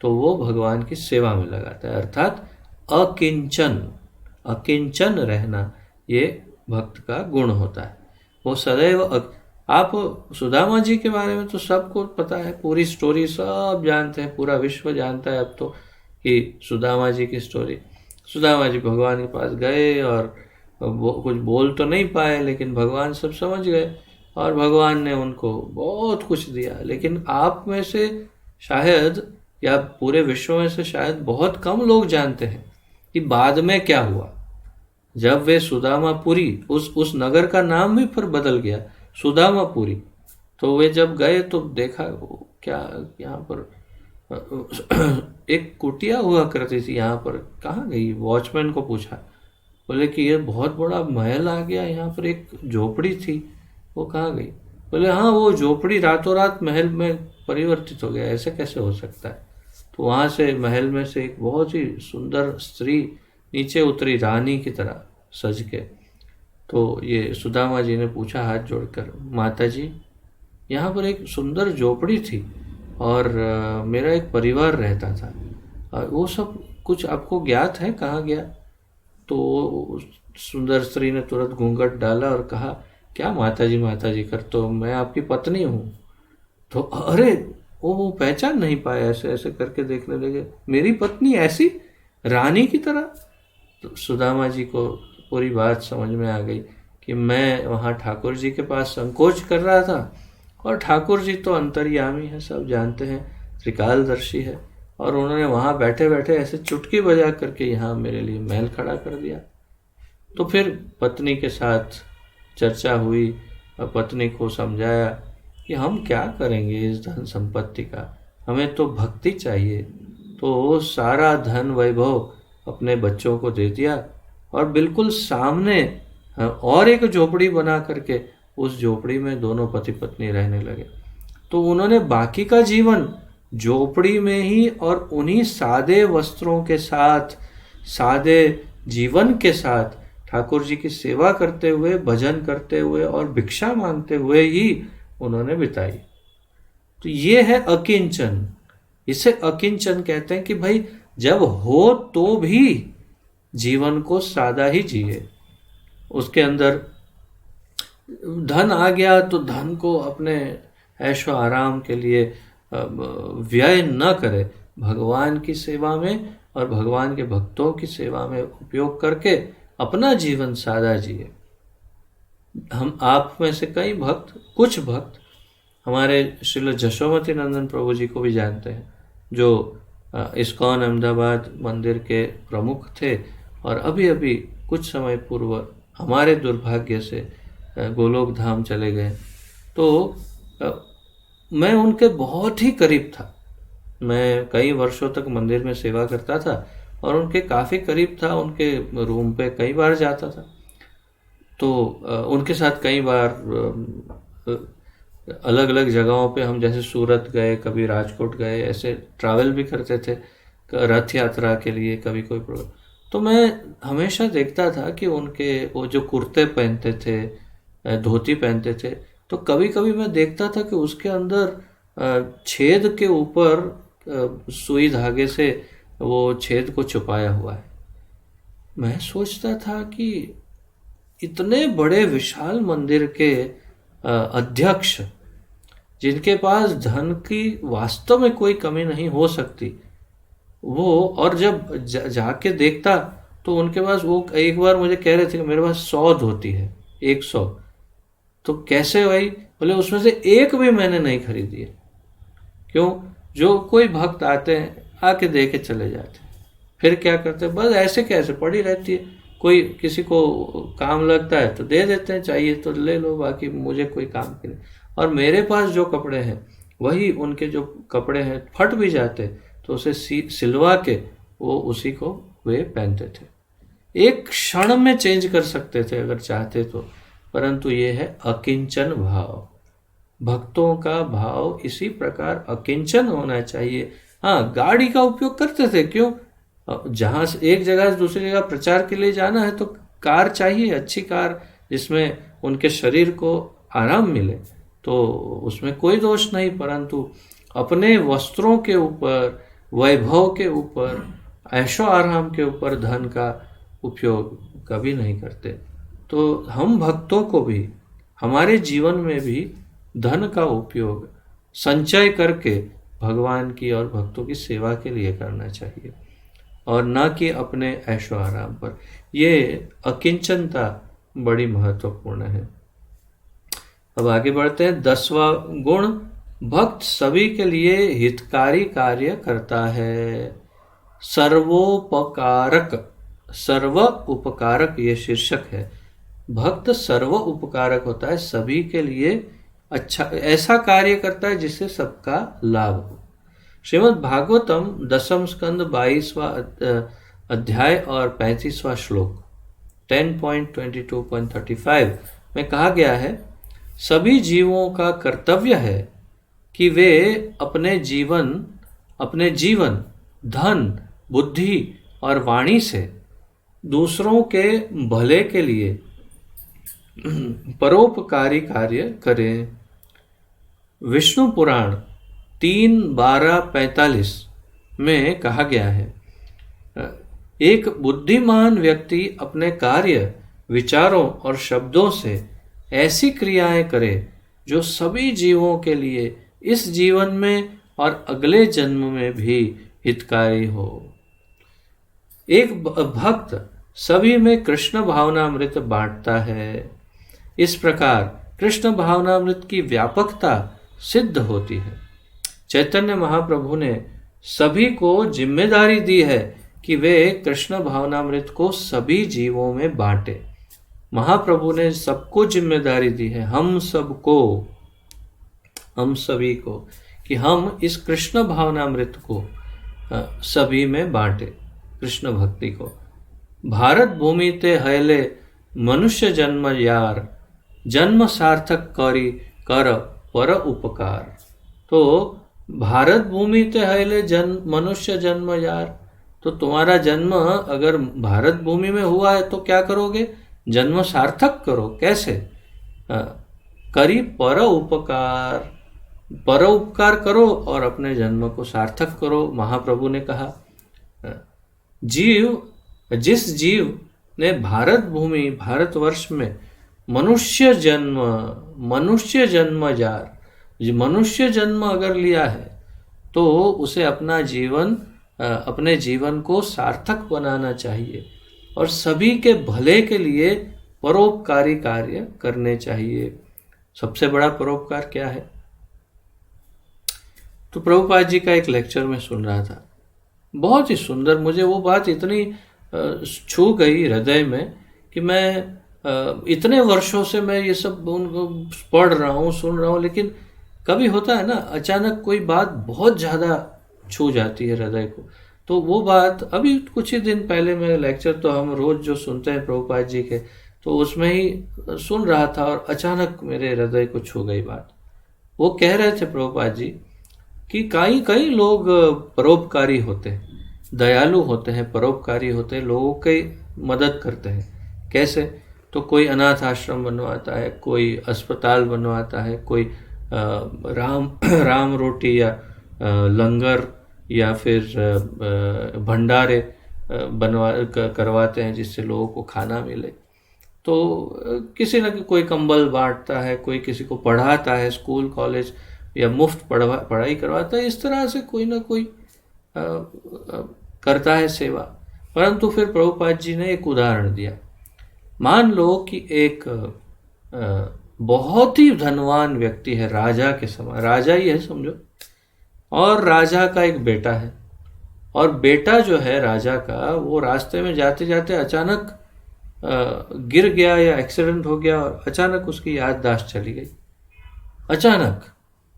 तो वो भगवान की सेवा में लगाता है, अर्थात अकिंचन रहना ये भक्त का गुण होता है। वो सदैव आप सुदामा जी के बारे में तो सबको पता है, पूरी स्टोरी सब जानते हैं, पूरा विश्व जानता है अब तो कि सुदामा जी की स्टोरी। सुदामा जी भगवान के पास गए और कुछ बोल तो नहीं पाए, लेकिन भगवान सब समझ गए और भगवान ने उनको बहुत कुछ दिया। लेकिन आप में से शायद या पूरे विश्व में से शायद बहुत कम लोग जानते हैं कि बाद में क्या हुआ। जब वे सुदामापुरी, उस नगर का नाम भी फिर बदल गया सुदामापुरी, तो वे जब गए तो देखा क्या यहाँ पर एक कुटिया हुआ करती थी, यहाँ पर कहाँ गई? वॉचमैन को पूछा, बोले कि ये बहुत बड़ा महल आ गया, यहाँ पर एक झोपड़ी थी वो कहाँ गई? बोले हाँ वो झोपड़ी रातों रात महल में परिवर्तित हो गया, ऐसे कैसे हो सकता है? तो वहाँ से महल में से एक बहुत ही सुंदर स्त्री नीचे उतरी रानी की तरह सज के। तो ये सुदामा जी ने पूछा हाथ जोड़कर, माता जी यहाँ पर एक सुंदर झोपड़ी थी और मेरा एक परिवार रहता था, वो सब कुछ आपको ज्ञात है, कहाँ गया? तो सुंदर स्त्री ने तुरंत घूंघट डाला और कहा, क्या माता जी कर, तो मैं आपकी पत्नी हूँ। तो अरे वो पहचान नहीं पाया, ऐसे ऐसे करके देखने लगे, मेरी पत्नी ऐसी रानी की तरह? तो सुदामा जी को पूरी बात समझ में आ गई कि मैं वहाँ ठाकुर जी के पास संकोच कर रहा था और ठाकुर जी तो अंतर्यामी है, सब जानते हैं, त्रिकालदर्शी है, और उन्होंने वहाँ बैठे बैठे ऐसे चुटकी बजा करके यहाँ मेरे लिए महल खड़ा कर दिया। तो फिर पत्नी के साथ चर्चा हुई और पत्नी को समझाया कि हम क्या करेंगे इस धन संपत्ति का, हमें तो भक्ति चाहिए। तो सारा धन वैभव अपने बच्चों को दे दिया और बिल्कुल सामने और एक झोपड़ी बना करके उस झोपड़ी में दोनों पति पत्नी रहने लगे। तो उन्होंने बाकी का जीवन झोपड़ी में ही और उन्हीं सादे वस्त्रों के साथ, सादे जीवन के साथ ठाकुर जी की सेवा करते हुए, भजन करते हुए और भिक्षा मांगते हुए ही उन्होंने बिताई। तो ये है अकिंचन। इसे अकिंचन कहते हैं कि भाई जब हो तो भी जीवन को सादा ही जिए। उसके अंदर धन आ गया तो धन को अपने ऐशो आराम के लिए व्यय न करे, भगवान की सेवा में और भगवान के भक्तों की सेवा में उपयोग करके अपना जीवन सादा जिए। हम आप में से कई भक्त, कुछ भक्त हमारे श्रील जशोमती नंदन प्रभु जी को भी जानते हैं, जो इस्कॉन अहमदाबाद मंदिर के प्रमुख थे और अभी अभी कुछ समय पूर्व हमारे दुर्भाग्य से गोलोक धाम चले गए। तो मैं उनके बहुत ही करीब था। मैं कई वर्षों तक मंदिर में सेवा करता था और उनके काफ़ी करीब था। उनके रूम पे कई बार जाता था। तो उनके साथ कई बार अलग अलग जगहों पे हम जैसे सूरत गए, कभी राजकोट गए, ऐसे ट्रैवल भी करते थे रथ यात्रा के लिए, कभी कोई प्रोग्राम। तो मैं हमेशा देखता था कि उनके वो जो कुर्ते पहनते थे, धोती पहनते थे, तो कभी कभी मैं देखता था कि उसके अंदर छेद के ऊपर सुई धागे से वो छेद को छुपाया हुआ है। मैं सोचता था कि इतने बड़े विशाल मंदिर के अध्यक्ष, जिनके पास धन की वास्तव में कोई कमी नहीं हो सकती, वो और जब जाके देखता तो उनके पास, वो एक बार मुझे कह रहे थे कि मेरे पास 100 धोती है, 100। तो कैसे भाई? बोले उसमें से एक भी मैंने नहीं खरीदी है। क्यों? जो कोई भक्त आते हैं आके दे के चले जाते हैं, फिर क्या करते हैं, बस ऐसे कैसे पड़ी रहती है। कोई किसी को काम लगता है तो दे देते हैं, चाहिए तो ले लो, बाकी मुझे कोई काम के नहीं। और मेरे पास जो कपड़े हैं, वही उनके जो कपड़े हैं फट भी जाते तो उसे सिलवा के वो उसी को वे पहनते थे। एक क्षण में चेंज कर सकते थे अगर चाहते तो, परंतु ये है अकिंचन भाव। भक्तों का भाव इसी प्रकार अकिंचन होना चाहिए। हाँ, गाड़ी का उपयोग करते थे, क्यों? जहाँ से एक जगह से दूसरी जगह प्रचार के लिए जाना है तो कार चाहिए, अच्छी कार जिसमें उनके शरीर को आराम मिले, तो उसमें कोई दोष नहीं। परंतु अपने वस्त्रों के ऊपर, वैभव के ऊपर, ऐशो आराम के ऊपर धन का उपयोग कभी नहीं करते। तो हम भक्तों को भी हमारे जीवन में भी धन का उपयोग संचय करके भगवान की और भक्तों की सेवा के लिए करना चाहिए, और न कि अपने ऐशो आराम पर। ये अकिंचनता बड़ी महत्वपूर्ण है। अब आगे बढ़ते हैं। 10वां गुण, भक्त सभी के लिए हितकारी कार्य करता है। सर्वोपकारक, सर्व उपकारक ये शीर्षक है। भक्त सर्व उपकारक होता है, सभी के लिए अच्छा ऐसा कार्य करता है जिससे सबका लाभ हो। श्रीमद् भागवतम 10वीं स्कंद 22वां अध्याय और 35वां श्लोक 10.22.35 में कहा गया है, सभी जीवों का कर्तव्य है कि वे अपने जीवन, धन, बुद्धि और वाणी से दूसरों के भले के लिए परोपकारी कार्य करें। विष्णु पुराण 3:12-45 में कहा गया है, एक बुद्धिमान व्यक्ति अपने कार्य, विचारों और शब्दों से ऐसी क्रियाएं करे जो सभी जीवों के लिए इस जीवन में और अगले जन्म में भी हितकारी हो। एक भक्त सभी में कृष्ण भावनामृत बांटता है। इस प्रकार कृष्ण भावनामृत की व्यापकता सिद्ध होती है। चैतन्य महाप्रभु ने सभी को जिम्मेदारी दी है कि वे कृष्ण भावनामृत को सभी जीवों में बांटे। महाप्रभु ने सबको जिम्मेदारी दी है, हम सभी को, कि हम इस कृष्ण भावनामृत को सभी में बांटे, कृष्ण भक्ति को। भारत भूमि ते हयले मनुष्य जन्म यार, जन्म सार्थक करी कर पर उपकार। तो भारत भूमि ते हयले मनुष्य जन्म यार, तो तुम्हारा जन्म अगर भारत भूमि में हुआ है तो क्या करोगे? जन्म सार्थक करो। कैसे? करी पर उपकार करो और अपने जन्म को सार्थक करो। महाप्रभु ने कहा, जिस जीव ने भारतवर्ष में मनुष्य जन्म अगर लिया है तो उसे अपने जीवन को सार्थक बनाना चाहिए और सभी के भले के लिए परोपकारी कार्य करने चाहिए। सबसे बड़ा परोपकार क्या है? तो प्रभुपाद जी का एक लेक्चर में सुन रहा था, बहुत ही सुंदर, मुझे वो बात इतनी छू गई हृदय में कि मैं इतने वर्षों से मैं ये सब उनको पढ़ रहा हूँ, सुन रहा हूँ, लेकिन कभी होता है ना अचानक कोई बात बहुत ज़्यादा छू जाती है हृदय को। तो वो बात अभी कुछ ही दिन पहले मैं लेक्चर तो हम रोज़ जो सुनते हैं प्रभुपाद जी के, तो उसमें ही सुन रहा था और अचानक मेरे हृदय को छू गई बात। वो कह रहे थे प्रभुपाद जी कि कई कई लोग परोपकारी होते हैं, दयालु होते हैं, परोपकारी होते हैं, लोगों की मदद करते हैं। कैसे? तो कोई अनाथ आश्रम बनवाता है, कोई अस्पताल बनवाता है, कोई राम रोटी या लंगर या फिर भंडारे करवाते हैं जिससे लोगों को खाना मिले। तो किसी न कोई कंबल बांटता है, कोई किसी को पढ़ाता है, स्कूल कॉलेज या मुफ्त पढ़ाई करवाता है। इस तरह से कोई ना कोई करता है सेवा। परंतु फिर प्रभुपाद जी ने एक उदाहरण दिया। मान लो कि एक बहुत ही धनवान व्यक्ति है, राजा के समान, राजा ही है समझो, और राजा का एक बेटा है, और बेटा जो है राजा का वो रास्ते में जाते जाते अचानक गिर गया या एक्सीडेंट हो गया और अचानक उसकी याददाश्त चली गई अचानक,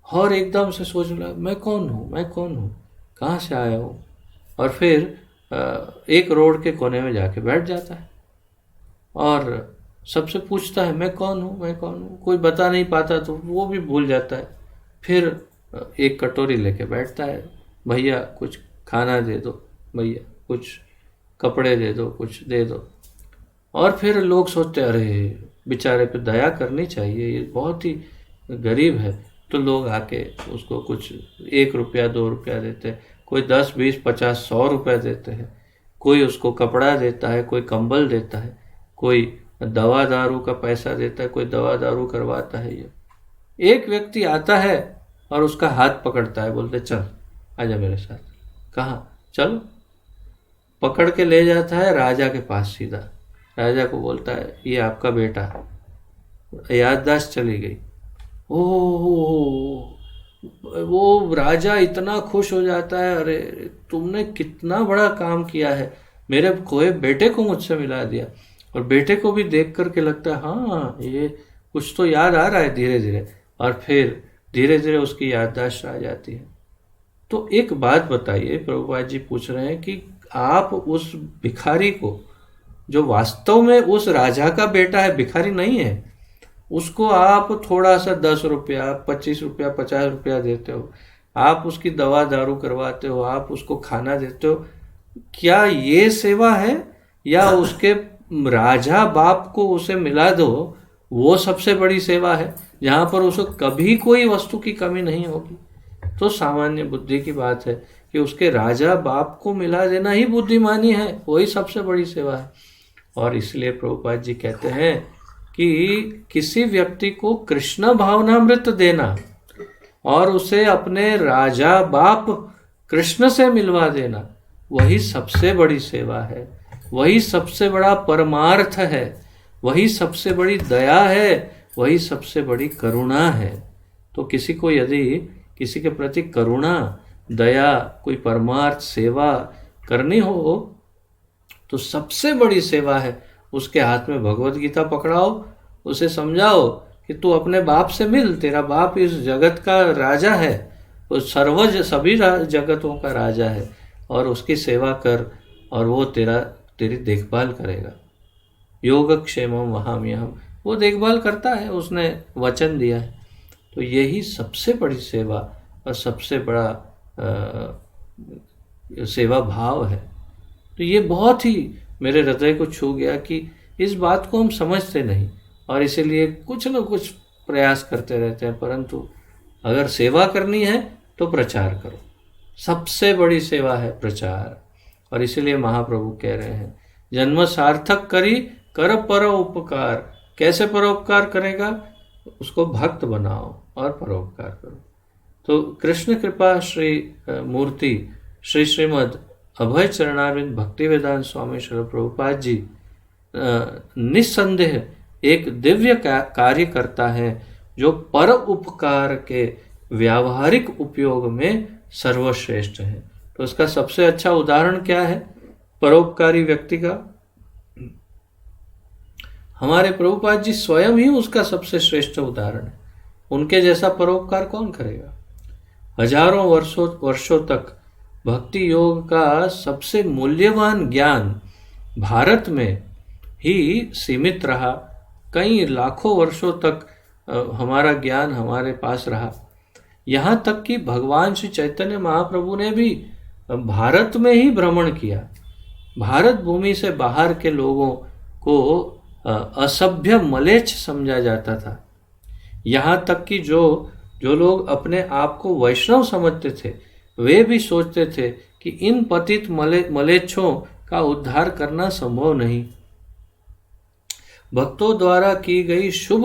और एकदम से सोचने लगा मैं कौन हूँ, कहाँ से आया हूँ, और फिर एक रोड के कोने में जाके बैठ जाता है और सबसे पूछता है मैं कौन हूँ। कोई बता नहीं पाता तो वो भी भूल जाता है। फिर एक कटोरी लेके बैठता है, भैया कुछ खाना दे दो, भैया कुछ कपड़े दे दो, कुछ दे दो। और फिर लोग सोचते अरे बेचारे पे दया करनी चाहिए, ये बहुत ही गरीब है। तो लोग आके उसको कुछ 1 रुपया 2 रुपया देते हैं, कोई 10 20 50 100 रुपया देते हैं, कोई उसको कपड़ा देता है, कोई कंबल देता है, कोई दवा दारू का पैसा देता है, कोई दवा दारू करवाता है। ये एक व्यक्ति आता है और उसका हाथ पकड़ता है, बोलते चल आजा मेरे साथ। कहाँ? चलो। पकड़ के ले जाता है राजा के पास सीधा। राजा को बोलता है ये आपका बेटा, याददाश्त चली गई। ओह, वो राजा इतना खुश हो जाता है, अरे तुमने कितना बड़ा काम किया है, मेरे खोए बेटे को मुझसे मिला दिया। और बेटे को भी देख करके लगता है हाँ ये कुछ तो याद आ रहा है धीरे धीरे, और फिर धीरे धीरे उसकी याददाश्त आ जाती है। तो एक बात बताइए, प्रभुपाद जी पूछ रहे हैं कि आप उस भिखारी को, जो वास्तव में उस राजा का बेटा है, भिखारी नहीं है, उसको आप थोड़ा सा 10 रुपया 25 रुपया 50 रुपया देते हो, आप उसकी दवा दारू करवाते हो, आप उसको खाना देते हो, क्या ये सेवा है? या उसके राजा बाप को उसे मिला दो, वो सबसे बड़ी सेवा है, जहाँ पर उसे कभी कोई वस्तु की कमी नहीं होगी। तो सामान्य बुद्धि की बात है कि उसके राजा बाप को मिला देना ही बुद्धिमानी है, वही सबसे बड़ी सेवा है। और इसलिए प्रभुपाद जी कहते हैं कि किसी व्यक्ति को कृष्ण भावनामृत देना और उसे अपने राजा बाप कृष्ण से मिलवा देना, वही सबसे बड़ी सेवा है, वही सबसे बड़ा परमार्थ है, वही सबसे बड़ी दया है, वही सबसे बड़ी करुणा है। तो किसी को यदि किसी के प्रति करुणा, दया, कोई परमार्थ सेवा करनी हो तो सबसे बड़ी सेवा है उसके हाथ में भगवत गीता पकड़ाओ, उसे समझाओ कि तू अपने बाप से मिल, तेरा बाप इस जगत का राजा है, वो सभी जगतों का राजा है, और उसकी सेवा कर और वो तेरी देखभाल करेगा। योगक्षेमम वहाम्यहम्, वो देखभाल करता है, उसने वचन दिया है। तो यही सबसे बड़ी सेवा और सबसे बड़ा सेवा भाव है। तो ये बहुत ही मेरे हृदय को छू गया कि इस बात को हम समझते नहीं और इसीलिए कुछ न कुछ प्रयास करते रहते हैं, परंतु अगर सेवा करनी है तो प्रचार करो। सबसे बड़ी सेवा है प्रचार। और इसीलिए महाप्रभु कह रहे हैं जन्म सार्थक करी कर परोपकार। कैसे परोपकार करेगा? उसको भक्त बनाओ और परोपकार करो। तो कृष्ण कृपा श्री मूर्ति श्री श्रीमद अभय चरणारविंद भक्ति वेदांत स्वामी श्री प्रभुपाद जी निस्संदेह एक दिव्य कार्य करता है जो पर उपकार के व्यावहारिक उपयोग में सर्वश्रेष्ठ है। तो इसका सबसे अच्छा उदाहरण क्या है परोपकारी व्यक्ति का? हमारे प्रभुपाद जी स्वयं ही उसका सबसे श्रेष्ठ उदाहरण है। उनके जैसा परोपकार कौन करेगा? हजारों वर्षों तक भक्ति योग का सबसे मूल्यवान ज्ञान भारत में ही सीमित रहा। कई लाखों वर्षों तक हमारा ज्ञान हमारे पास रहा। यहाँ तक कि भगवान श्री चैतन्य महाप्रभु ने भी भारत में ही भ्रमण किया। भारत भूमि से बाहर के लोगों को असभ्य मलेच्छ समझा जाता था। यहाँ तक कि जो लोग अपने आप को वैष्णव समझते थे वे भी सोचते थे कि इन पतित मलेच्छों का उद्धार करना संभव नहीं। भक्तों द्वारा की गई शुभ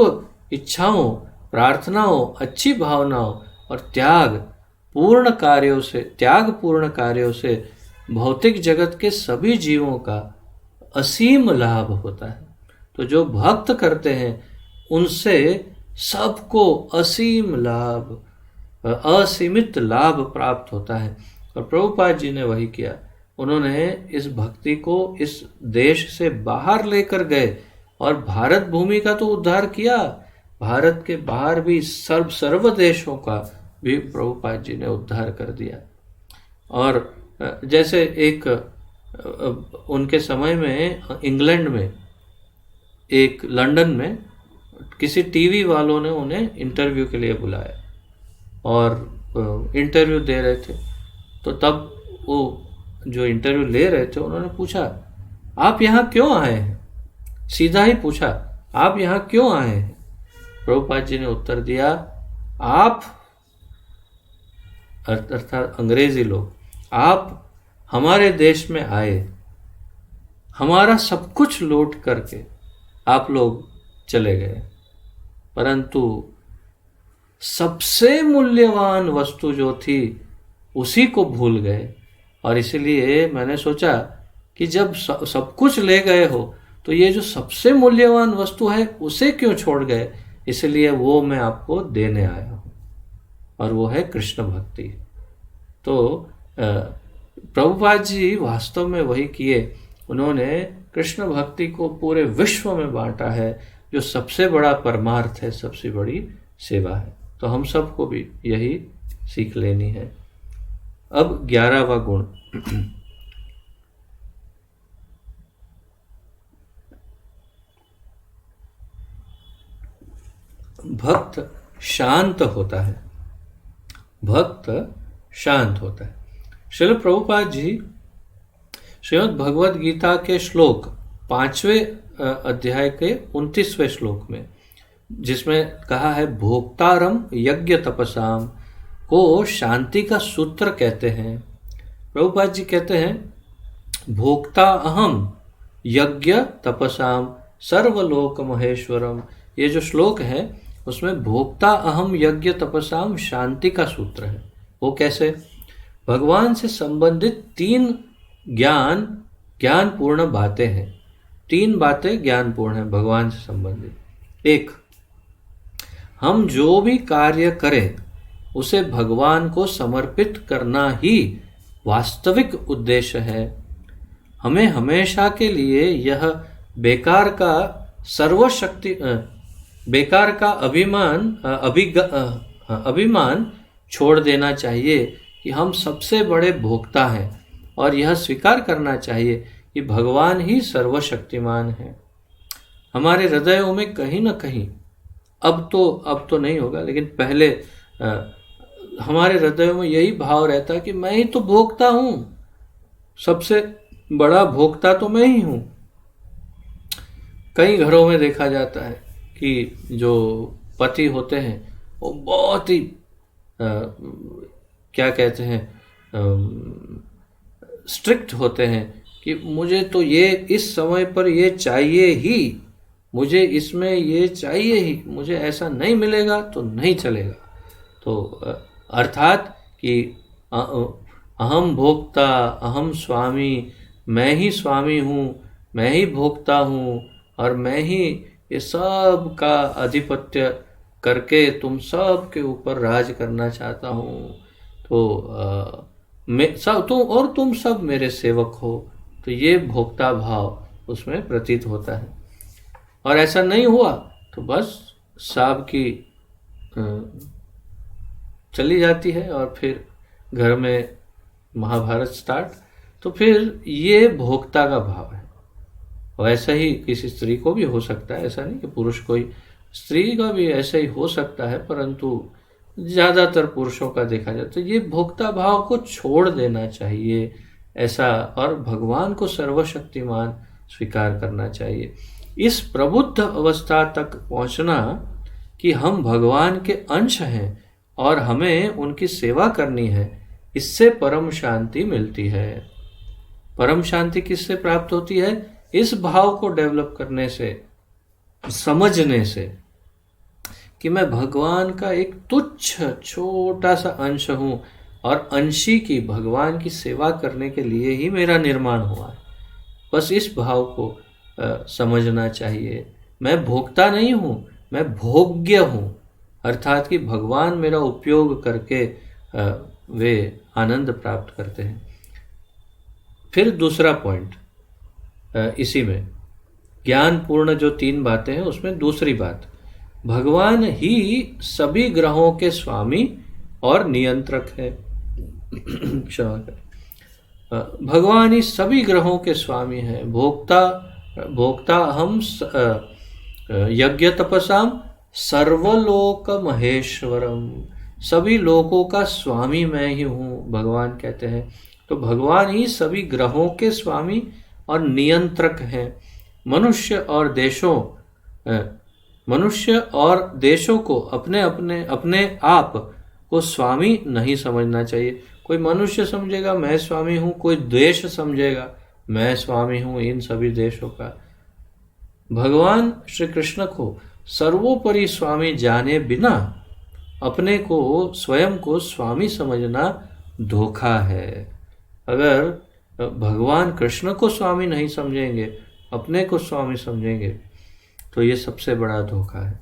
इच्छाओं, प्रार्थनाओं, अच्छी भावनाओं और त्यागपूर्ण कार्यों से भौतिक जगत के सभी जीवों का असीम लाभ होता है। तो जो भक्त करते हैं उनसे सबको असीम लाभ, असीमित लाभ प्राप्त होता है। और प्रभुपाद जी ने वही किया। उन्होंने इस भक्ति को इस देश से बाहर लेकर गए और भारत भूमि का तो उद्धार किया, भारत के बाहर भी सर्व देशों का भी प्रभुपाद जी ने उद्धार कर दिया। और जैसे एक उनके समय में इंग्लैंड में एक लंदन में किसी टीवी वालों ने उन्हें इंटरव्यू के लिए बुलाया और इंटरव्यू दे रहे थे। तो तब वो जो इंटरव्यू ले रहे थे उन्होंने पूछा, आप यहाँ क्यों आए हैं? सीधा ही पूछा, आप यहाँ क्यों आए हैं? प्रभुपाद जी ने उत्तर दिया, आप अर्थात अंग्रेजी लोग, आप हमारे देश में आए, हमारा सब कुछ लूट करके आप लोग चले गए, परंतु सबसे मूल्यवान वस्तु जो थी उसी को भूल गए। और इसलिए मैंने सोचा कि जब सब कुछ ले गए हो तो ये जो सबसे मूल्यवान वस्तु है उसे क्यों छोड़ गए? इसलिए वो मैं आपको देने आया हूँ, और वो है कृष्ण भक्ति। तो प्रभुपाद जी वास्तव में वही किए। उन्होंने कृष्ण भक्ति को पूरे विश्व में बांटा है, जो सबसे बड़ा परमार्थ है, सबसे बड़ी सेवा है। तो हम सबको भी यही सीख लेनी है। अब 11वां गुण, भक्त शांत होता है। भक्त शांत होता है। श्रील प्रभुपाद जी श्रीमद् भगवद गीता के श्लोक 5वें अध्याय के 29वें श्लोक में, जिसमें कहा है भोक्तारम यज्ञ तपसाम, को शांति का सूत्र कहते हैं। प्रभुपाद जी कहते हैं भोक्ता अहम यज्ञ तपसाम सर्वलोक महेश्वरम। ये जो श्लोक है उसमें भोक्ता अहम यज्ञ तपसाम शांति का सूत्र है। वो कैसे? भगवान से संबंधित 3 ज्ञानपूर्ण बातें हैं। 3 बातें ज्ञानपूर्ण हैं भगवान से संबंधित। 1, हम जो भी कार्य करें उसे भगवान को समर्पित करना ही वास्तविक उद्देश्य है। हमें हमेशा के लिए यह बेकार का अभिमान छोड़ देना चाहिए कि हम सबसे बड़े भोक्ता हैं, और यह स्वीकार करना चाहिए कि भगवान ही सर्वशक्तिमान है। हमारे हृदयों में कहीं ना कहीं, अब तो नहीं होगा, लेकिन पहले हमारे हृदयों में यही भाव रहता है कि मैं ही तो भोक्ता हूँ, सबसे बड़ा भोक्ता तो मैं ही हूँ। कई घरों में देखा जाता है कि जो पति होते हैं वो बहुत ही क्या कहते हैं, स्ट्रिक्ट होते हैं कि मुझे तो ये इस समय पर ये चाहिए ही, मुझे इसमें ये चाहिए ही, मुझे ऐसा नहीं मिलेगा तो नहीं चलेगा। तो अर्थात कि अहम भोक्ता अहम स्वामी, मैं ही स्वामी हूँ, मैं ही भोक्ता हूँ और मैं ही ये सब का आधिपत्य करके तुम सब के ऊपर राज करना चाहता हूँ। तो मैं सब तुम सब मेरे सेवक हो। तो ये भोक्ता भाव उसमें प्रतीत होता है। और ऐसा नहीं हुआ तो बस सांप की अ, चली जाती है और फिर घर में महाभारत स्टार्ट। तो फिर ये भोक्ता का भाव है। वैसा ही किसी स्त्री को भी हो सकता है, ऐसा नहीं कि पुरुष कोई, स्त्री का भी ऐसा ही हो सकता है, परंतु ज़्यादातर पुरुषों का देखा जाए तो ये भोक्ता भाव को छोड़ देना चाहिए ऐसा, और भगवान को सर्वशक्तिमान स्वीकार करना चाहिए। इस प्रबुद्ध अवस्था तक पहुंचना कि हम भगवान के अंश हैं और हमें उनकी सेवा करनी है, इससे परम शांति मिलती है। परम शांति किससे प्राप्त होती है? इस भाव को डेवलप करने से, समझने से कि मैं भगवान का एक तुच्छ छोटा सा अंश हूं और अंशी की भगवान की सेवा करने के लिए ही मेरा निर्माण हुआ है। बस इस भाव को समझना चाहिए। मैं भोक्ता नहीं हूं, मैं भोग्य हूं, अर्थात कि भगवान मेरा उपयोग करके वे आनंद प्राप्त करते हैं। फिर दूसरा पॉइंट इसी में ज्ञान पूर्ण जो 3 बातें हैं उसमें दूसरी बात, भगवान ही सभी ग्रहों के स्वामी और नियंत्रक है। क्षमा करें, भगवान ही सभी ग्रहों के स्वामी हैं। भोक्ता हम यज्ञ तपसाम सर्वलोक महेश्वरम, सभी लोकों का स्वामी मैं ही हूँ, भगवान कहते हैं। तो भगवान ही सभी ग्रहों के स्वामी और नियंत्रक हैं। मनुष्य और देशों को अपने आप को स्वामी नहीं समझना चाहिए। कोई मनुष्य समझेगा मैं स्वामी हूँ, कोई देश समझेगा मैं स्वामी हूँ इन सभी देशों का। भगवान श्री कृष्ण को सर्वोपरि स्वामी जाने बिना अपने को स्वयं को स्वामी समझना धोखा है। अगर भगवान कृष्ण को स्वामी नहीं समझेंगे, अपने को स्वामी समझेंगे, तो ये सबसे बड़ा धोखा है।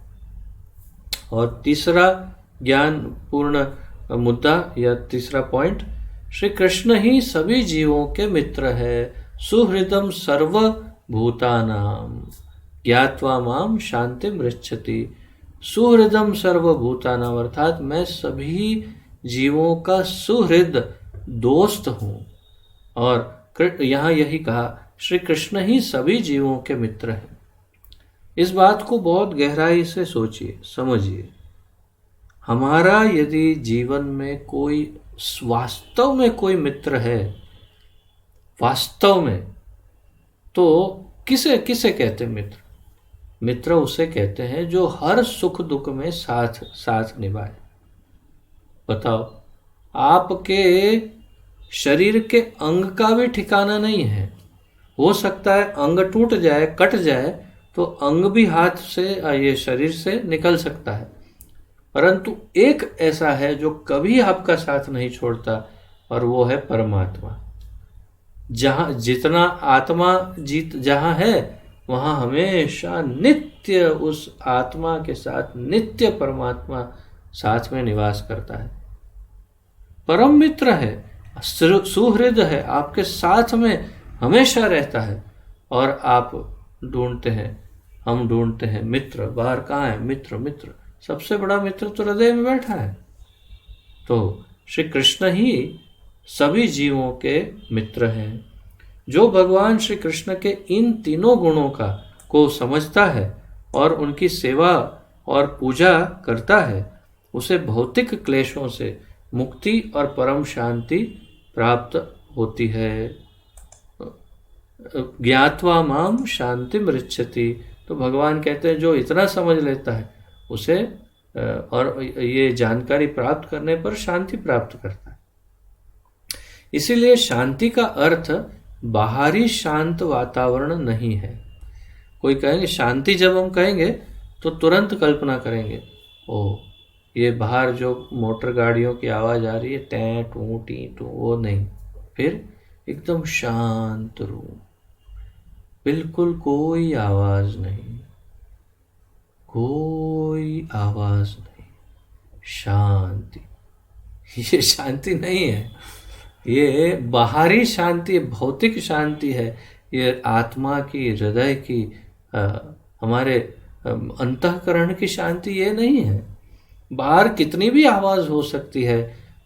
और तीसरा ज्ञान पूर्ण मुद्दा या तीसरा पॉइंट, श्री कृष्ण ही सभी जीवों के मित्र है। सुहृदम सर्वभूतानाम ज्ञात्वा माम शांति मृच्छति। सुहृदम सर्वभूतानाम अर्थात मैं सभी जीवों का सुहृद दोस्त हूँ। और यहाँ यही कहा श्री कृष्ण ही सभी जीवों के मित्र हैं। इस बात को बहुत गहराई से सोचिए, समझिए। हमारा यदि जीवन में कोई वास्तव में कोई मित्र है, वास्तव में, तो किसे किसे कहते हैं मित्र? मित्र उसे कहते हैं जो हर सुख दुख में साथ निभाए। बताओ, आपके शरीर के अंग का भी ठिकाना नहीं है। हो सकता है अंग टूट जाए, कट जाए, तो अंग भी हाथ से ये शरीर से निकल सकता है, परंतु एक ऐसा है जो कभी आपका साथ नहीं छोड़ता, और वो है परमात्मा। जितना आत्मा जहाँ है वहाँ हमेशा नित्य उस आत्मा के साथ नित्य परमात्मा साथ में निवास करता है। परम मित्र है, सुहृद है, आपके साथ में हमेशा रहता है। और आप ढूंढते हैं, हम ढूंढते हैं मित्र, बाहर कहाँ है मित्र? मित्र सबसे बड़ा मित्र तो हृदय में बैठा है। तो श्री कृष्ण ही सभी जीवों के मित्र हैं। जो भगवान श्री कृष्ण के इन तीनों गुणों को समझता है और उनकी सेवा और पूजा करता है, उसे भौतिक क्लेशों से मुक्ति और परम शांति प्राप्त होती है। ज्ञात्वा माम शांति मृच्छति। तो भगवान कहते हैं जो इतना समझ लेता है उसे और ये जानकारी प्राप्त करने पर शांति प्राप्त करता है। इसीलिए शांति का अर्थ बाहरी शांत वातावरण नहीं है। कोई कहेंगे शांति, जब हम कहेंगे तो तुरंत कल्पना करेंगे, ओ ये बाहर जो मोटर गाड़ियों की आवाज़ आ रही है, टैं टू टी टू, वो नहीं। फिर एकदम शांत रूम, बिल्कुल कोई आवाज़ नहीं, कोई आवाज़ नहीं, शांति। ये शांति नहीं है, ये बाहरी शांति, भौतिक शांति है। ये आत्मा की, हृदय की, हमारे अंतःकरण की शांति ये नहीं है। बाहर कितनी भी आवाज़ हो सकती है,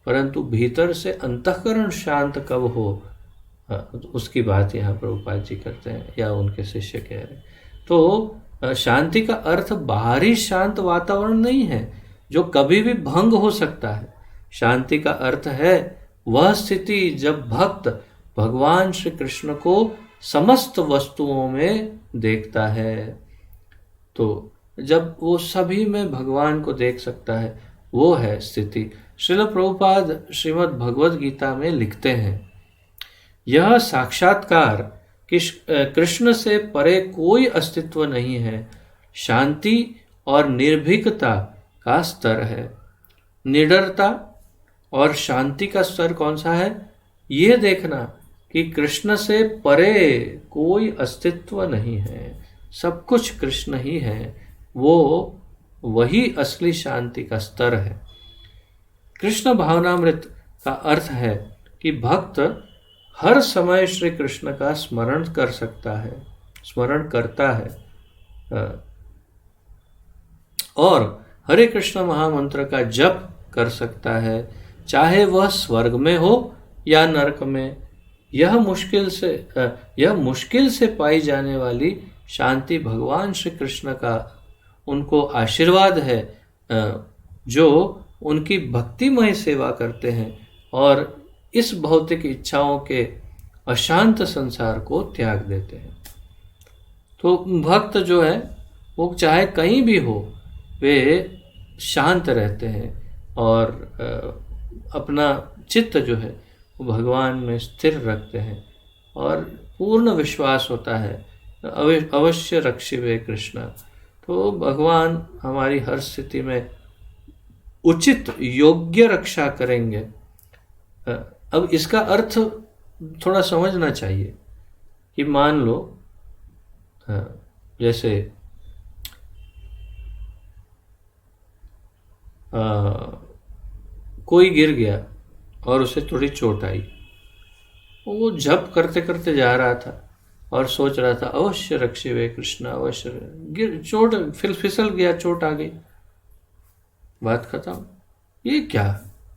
परंतु भीतर से अंतःकरण शांत कब हो, उसकी बात यहाँ प्रभुपाद जी करते हैं, या उनके शिष्य कह रहे हैं। तो शांति का अर्थ बाहरी शांत वातावरण नहीं है जो कभी भी भंग हो सकता है। शांति का अर्थ है वह स्थिति जब भक्त भगवान श्री कृष्ण को समस्त वस्तुओं में देखता है। तो जब वो सभी में भगवान को देख सकता है, वो है स्थिति। श्रील प्रभुपाद श्रीमद् भगवद गीता में लिखते हैं, यह साक्षात्कार कि कृष्ण से परे कोई अस्तित्व नहीं है, शांति और निर्भीकता का स्तर है। निडरता और शांति का स्तर कौन सा है? ये देखना कि कृष्ण से परे कोई अस्तित्व नहीं है, सब कुछ कृष्ण ही है, वो वही असली शांति का स्तर है। कृष्ण भावनामृत का अर्थ है कि भक्त हर समय श्री कृष्ण का स्मरण कर सकता है, स्मरण करता है, और हरे कृष्ण महामंत्र का जप कर सकता है, चाहे वह स्वर्ग में हो या नरक में। यह मुश्किल से पाई जाने वाली शांति भगवान श्री कृष्ण का उनको आशीर्वाद है, जो उनकी भक्तिमय सेवा करते हैं और इस भौतिक इच्छाओं के अशांत संसार को त्याग देते हैं। तो भक्त जो है वो चाहे कहीं भी हो, वे शांत रहते हैं और अपना चित्त जो है वो भगवान में स्थिर रखते हैं और पूर्ण विश्वास होता है, अवश्य रक्षिवे कृष्ण। तो भगवान हमारी हर स्थिति में उचित योग्य रक्षा करेंगे। अब इसका अर्थ थोड़ा समझना चाहिए कि मान लो जैसे कोई गिर गया और उसे थोड़ी चोट आई, वो जप करते करते जा रहा था और सोच रहा था अवश्य रक्षिवे कृष्ण, अवश्य। गिर, चोट, फिर फिसल गया, चोट आ गई, बात खत्म। ये क्या?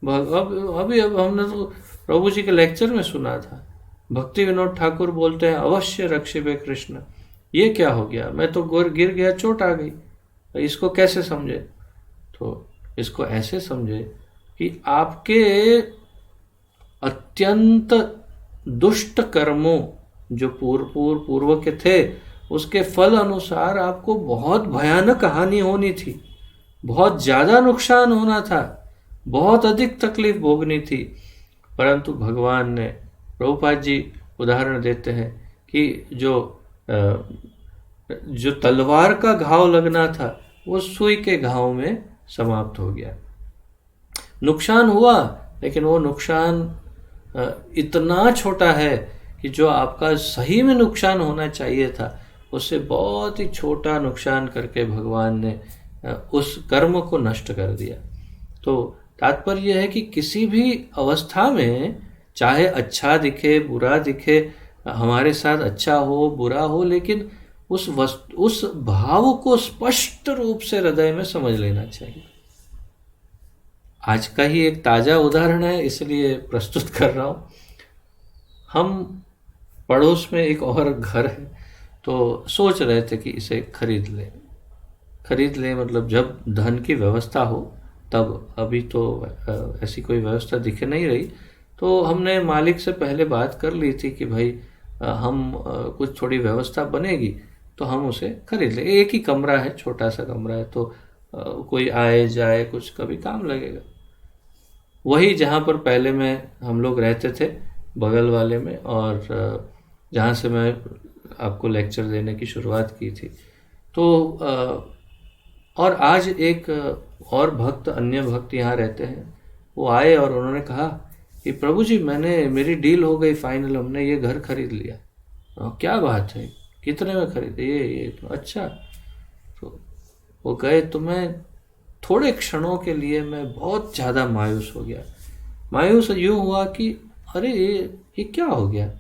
अब हमने तो प्रभु जी के लेक्चर में सुना था, भक्ति विनोद ठाकुर बोलते हैं अवश्य रक्षिवे कृष्ण। ये क्या हो गया? मैं तो गिर गया, चोट आ गई। इसको कैसे समझे? तो इसको ऐसे समझे कि आपके अत्यंत दुष्ट कर्मों जो पूर्व के थे, उसके फल अनुसार आपको बहुत भयानक हानि होनी थी, बहुत ज़्यादा नुकसान होना था, बहुत अधिक तकलीफ भोगनी थी। परंतु भगवान ने, प्रभुपाद जी उदाहरण देते हैं कि जो तलवार का घाव लगना था वो सुई के घाव में समाप्त हो गया। नुकसान हुआ, लेकिन वो नुकसान इतना छोटा है कि जो आपका सही में नुकसान होना चाहिए था, उससे बहुत ही छोटा नुकसान करके भगवान ने उस कर्म को नष्ट कर दिया। तो तात्पर्य है कि किसी भी अवस्था में, चाहे अच्छा दिखे बुरा दिखे, हमारे साथ अच्छा हो बुरा हो, लेकिन उस भाव को स्पष्ट रूप से हृदय में समझ लेना चाहिए। आज का ही एक ताज़ा उदाहरण है, इसलिए प्रस्तुत कर रहा हूँ। हम पड़ोस में एक और घर है, तो सोच रहे थे कि इसे खरीद लें, मतलब जब धन की व्यवस्था हो तब। अभी तो ऐसी कोई व्यवस्था दिख नहीं रही, तो हमने मालिक से पहले बात कर ली थी कि भाई हम कुछ थोड़ी व्यवस्था बनेगी तो हम उसे खरीद लें। एक ही कमरा है, छोटा सा कमरा है, तो कोई आए जाए कुछ कभी काम लगेगा। वही जहाँ पर पहले हम लोग रहते थे, बगल वाले में, और जहाँ से मैं आपको लेक्चर देने की शुरुआत की थी। तो और आज एक और भक्त, अन्य भक्त यहाँ रहते हैं, वो आए और उन्होंने कहा कि प्रभु जी मेरी डील हो गई फाइनल, हमने ये घर खरीद लिया। क्या बात है, कितने में खरीदे? ये तो अच्छा। तो वो गए, तो मैं थोड़े क्षणों के लिए मैं बहुत ज़्यादा मायूस हो गया। मायूस यूँ हुआ कि अरे ये क्या हो गया,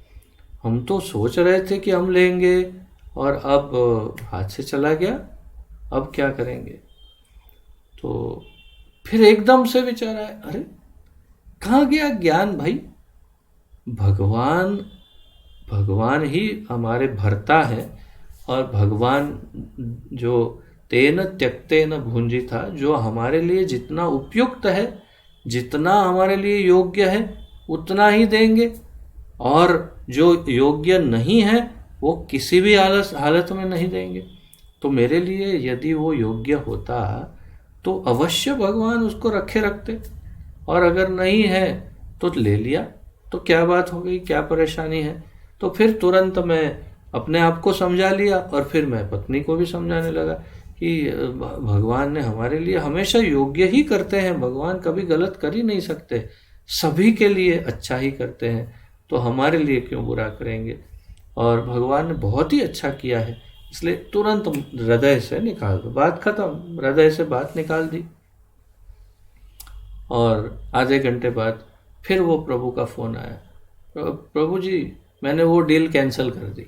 हम तो सोच रहे थे कि हम लेंगे और अब हाथ से चला गया, अब क्या करेंगे। तो फिर एकदम से विचार आया, अरे कहाँ गया ज्ञान भाई, भगवान भगवान ही हमारे भरता है, और भगवान जो तेन त्यक्तेन भुंजिता, जो हमारे लिए जितना उपयुक्त है, जितना हमारे लिए योग्य है उतना ही देंगे, और जो योग्य नहीं है वो किसी भी हालत में नहीं देंगे। तो मेरे लिए यदि वो योग्य होता तो अवश्य भगवान उसको रखे रखते, और अगर नहीं है तो ले लिया, तो क्या बात हो गई, क्या परेशानी है। तो फिर तुरंत मैं अपने आप को समझा लिया, और फिर मैं पत्नी को भी समझाने लगा कि भगवान ने हमारे लिए हमेशा योग्य ही करते हैं, भगवान कभी गलत कर ही नहीं सकते, सभी के लिए अच्छा ही करते हैं, तो हमारे लिए क्यों बुरा करेंगे। और भगवान ने बहुत ही अच्छा किया है, इसलिए तुरंत हृदय से निकाल दो, बात खत्म, हृदय से बात निकाल दी। और आधे घंटे बाद फिर वो प्रभु का फ़ोन आया, प्रभु जी मैंने वो डील कैंसिल कर दी।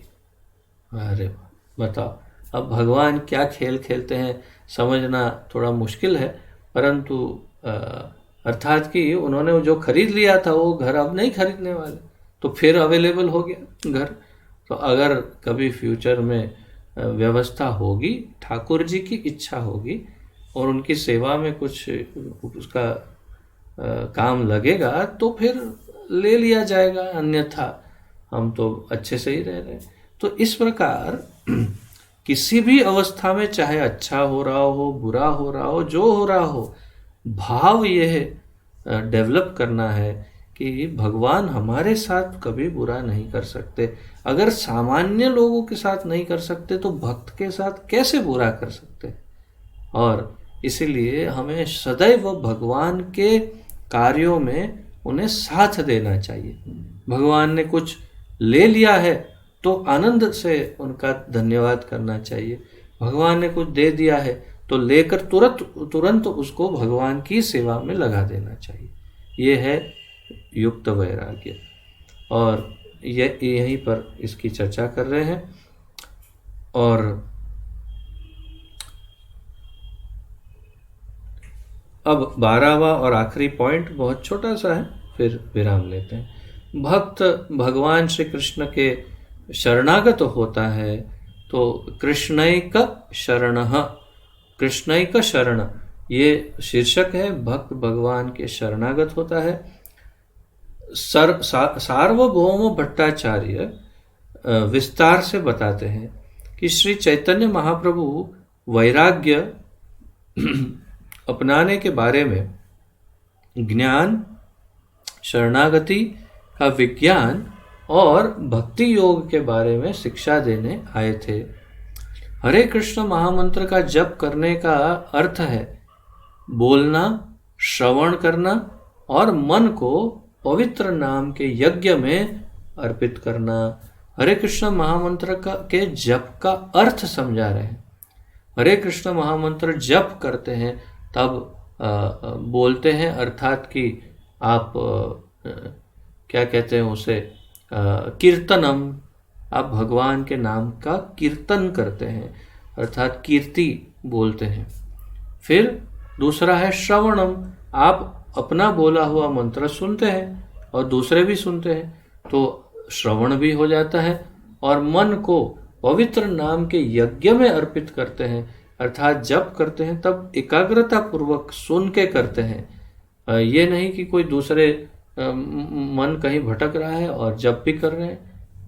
अरे बताओ, अब भगवान क्या खेल खेलते हैं समझना थोड़ा मुश्किल है, परंतु अर्थात कि उन्होंने जो खरीद लिया था वो घर अब नहीं खरीदने वाले, तो फिर अवेलेबल हो गया घर। तो अगर कभी फ्यूचर में व्यवस्था होगी, ठाकुर जी की इच्छा होगी और उनकी सेवा में कुछ उसका काम लगेगा तो फिर ले लिया जाएगा, अन्यथा हम तो अच्छे से ही रह रहे हैं। तो इस प्रकार किसी भी अवस्था में, चाहे अच्छा हो रहा हो, बुरा हो रहा हो, जो हो रहा हो, भाव यह डेवलप करना है कि भगवान हमारे साथ कभी बुरा नहीं कर सकते। अगर सामान्य लोगों के साथ नहीं कर सकते तो भक्त के साथ कैसे बुरा कर सकते। और इसीलिए हमें सदैव भगवान के कार्यों में उन्हें साथ देना चाहिए। भगवान ने कुछ ले लिया है तो आनंद से उनका धन्यवाद करना चाहिए, भगवान ने कुछ दे दिया है तो लेकर तुरंत उसको भगवान की सेवा में लगा देना चाहिए। ये है युक्त वैराग्य, और यहीं पर इसकी चर्चा कर रहे हैं। और अब 12वां और आखिरी पॉइंट बहुत छोटा सा है, फिर विराम लेते हैं। भक्त भगवान श्री कृष्ण के शरणागत होता है तो कृष्णैक शरणः, कृष्णैक शरण ये शीर्षक है। भक्त भगवान के शरणागत होता है। सार्वभौम भट्टाचार्य विस्तार से बताते हैं कि श्री चैतन्य महाप्रभु वैराग्य अपनाने के बारे में ज्ञान, शरणागति का विज्ञान और भक्ति योग के बारे में शिक्षा देने आए थे। हरे कृष्ण महामंत्र का जप करने का अर्थ है बोलना, श्रवण करना और मन को पवित्र नाम के यज्ञ में अर्पित करना। हरे कृष्ण महामंत्र के जप का अर्थ समझा रहे हैं। हरे कृष्ण महामंत्र जप करते हैं तब बोलते हैं, अर्थात कि आप क्या कहते हैं उसे, कीर्तनम, आप भगवान के नाम का कीर्तन करते हैं, अर्थात कीर्ति बोलते हैं। फिर दूसरा है श्रवणम, आप अपना बोला हुआ मंत्र सुनते हैं और दूसरे भी सुनते हैं, तो श्रवण भी हो जाता है। और मन को पवित्र नाम के यज्ञ में अर्पित करते हैं, अर्थात जप करते हैं तब एकाग्रता पूर्वक सुन के करते हैं। ये नहीं कि कोई दूसरे मन कहीं भटक रहा है और जप भी कर रहे हैं,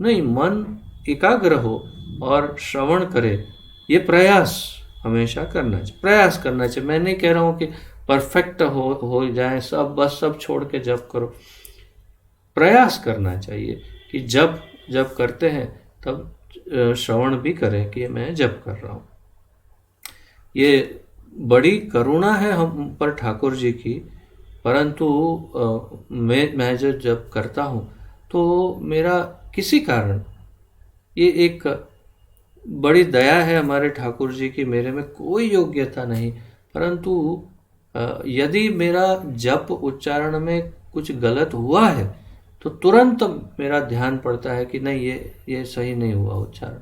नहीं, मन एकाग्र हो और श्रवण करे, ये प्रयास हमेशा करना चाहिए, प्रयास करना चाहिए। मैं नहीं कह रहा हूँ कि परफेक्ट हो जाए सब, बस सब छोड़ के जप करो। प्रयास करना चाहिए कि जब करते हैं तब श्रवण भी करें कि मैं जप कर रहा हूँ। ये बड़ी करुणा है हम पर ठाकुर जी की, परंतु मैं जो जब करता हूँ तो मेरा किसी कारण, ये एक बड़ी दया है हमारे ठाकुर जी की, मेरे में कोई योग्यता नहीं, परंतु यदि मेरा जप उच्चारण में कुछ गलत हुआ है तो तुरंत मेरा ध्यान पड़ता है कि नहीं, ये सही नहीं हुआ उच्चारण।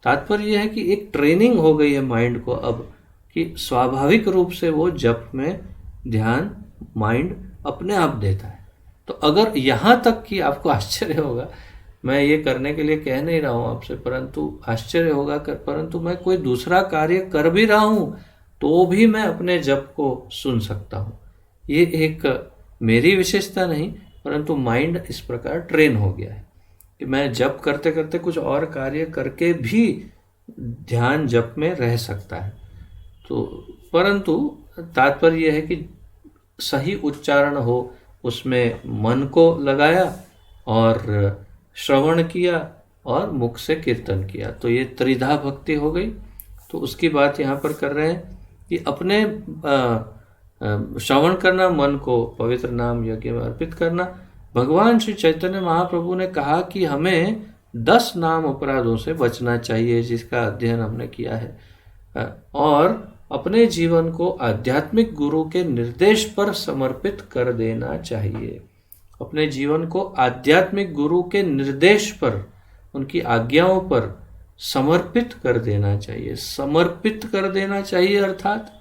तात्पर्य यह है कि एक ट्रेनिंग हो गई है माइंड को अब, कि स्वाभाविक रूप से वो जप में ध्यान माइंड अपने आप देता है। तो अगर यहाँ तक कि आपको आश्चर्य होगा, मैं ये करने के लिए कह नहीं रहा हूँ आपसे, परंतु आश्चर्य होगा परंतु मैं कोई दूसरा कार्य कर भी रहा हूँ तो भी मैं अपने जप को सुन सकता हूँ। ये एक मेरी विशेषता नहीं, परंतु माइंड इस प्रकार ट्रेन हो गया है कि मैं जप करते करते कुछ और कार्य करके भी ध्यान जप में रह सकता है। तो परंतु तात्पर्य यह है कि सही उच्चारण हो, उसमें मन को लगाया और श्रवण किया और मुख से कीर्तन किया, तो ये त्रिधा भक्ति हो गई। तो उसकी बात यहाँ पर कर रहे हैं कि अपने श्रवण करना, मन को पवित्र नाम यज्ञ में अर्पित करना। भगवान श्री चैतन्य महाप्रभु ने कहा कि हमें 10 नाम अपराधों से बचना चाहिए, जिसका अध्ययन हमने किया है, और अपने जीवन को आध्यात्मिक गुरु के निर्देश पर समर्पित कर देना चाहिए। अपने जीवन को आध्यात्मिक गुरु के निर्देश पर, उनकी आज्ञाओं पर समर्पित कर देना चाहिए। समर्पित कर देना चाहिए अर्थात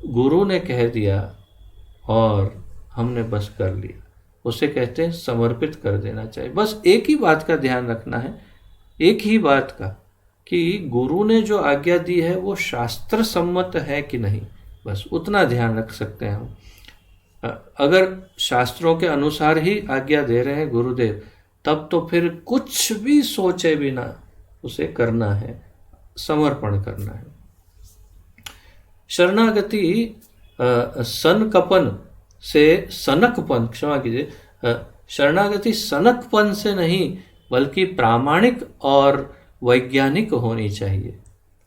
गुरु ने कह दिया और हमने बस कर लिया, उसे कहते हैं समर्पित कर देना चाहिए। बस एक ही बात का ध्यान रखना है, एक ही बात का, कि गुरु ने जो आज्ञा दी है वो शास्त्र सम्मत है कि नहीं, बस उतना ध्यान रख सकते हैं हम। अगर शास्त्रों के अनुसार ही आज्ञा दे रहे हैं गुरुदेव, तब तो फिर कुछ भी सोचे बिना उसे करना है, समर्पण करना है। शरणागति सनकपन से सनकपन, क्षमा कीजिए, शरणागति सनकपन से नहीं बल्कि प्रामाणिक और वैज्ञानिक होनी चाहिए।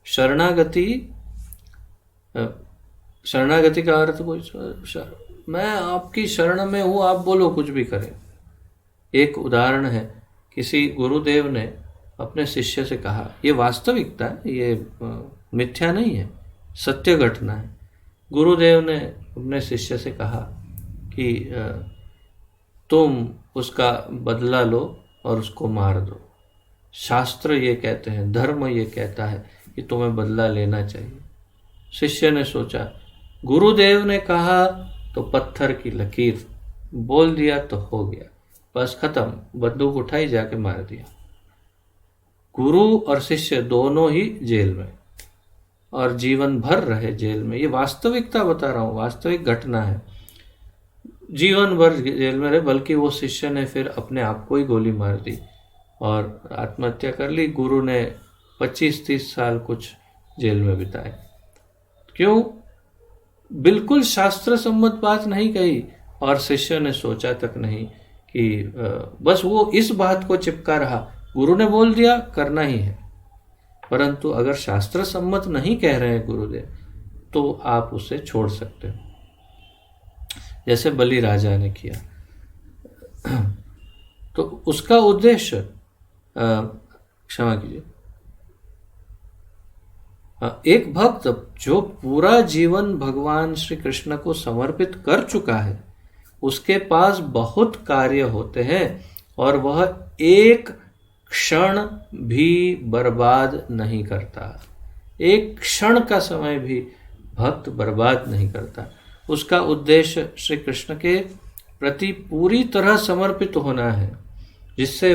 शरणागति का अर्थ कोई, मैं आपकी शरण में हूँ, आप बोलो कुछ भी करें। एक उदाहरण है, किसी गुरुदेव ने अपने शिष्य से कहा, ये वास्तविकता है, ये मिथ्या नहीं है, सत्य घटना है। गुरुदेव ने अपने शिष्य से कहा कि तुम उसका बदला लो और उसको मार दो। शास्त्र ये कहते हैं, धर्म ये कहता है कि तुम्हें बदला लेना चाहिए। शिष्य ने सोचा, गुरुदेव ने कहा तो पत्थर की लकीर, बोल दिया तो हो गया, बस खत्म, बंदूक उठाई, जाके मार दिया। गुरु और शिष्य दोनों ही जेल में, और जीवन भर रहे जेल में। ये वास्तविकता बता रहा हूँ, वास्तविक घटना है। जीवन भर जेल में रहे, बल्कि वो शिष्य ने फिर अपने आप को ही गोली मार दी और आत्महत्या कर ली। गुरु ने 25-30 साल कुछ जेल में बिताए। क्यों? बिल्कुल शास्त्र सम्मत बात नहीं कही, और शिष्य ने सोचा तक नहीं कि बस वो इस बात को चिपका रहा, गुरु ने बोल दिया करना ही है। परंतु अगर शास्त्र सम्मत नहीं कह रहे हैं गुरुदेव, तो आप उसे छोड़ सकते हो, जैसे बलि राजा ने किया। तो उसका उद्देश्य, क्षमा कीजिए, एक भक्त जो पूरा जीवन भगवान श्री कृष्ण को समर्पित कर चुका है, उसके पास बहुत कार्य होते हैं और वह एक क्षण भी बर्बाद नहीं करता। एक क्षण का समय भी भक्त बर्बाद नहीं करता। उसका उद्देश्य श्री कृष्ण के प्रति पूरी तरह समर्पित होना है, जिससे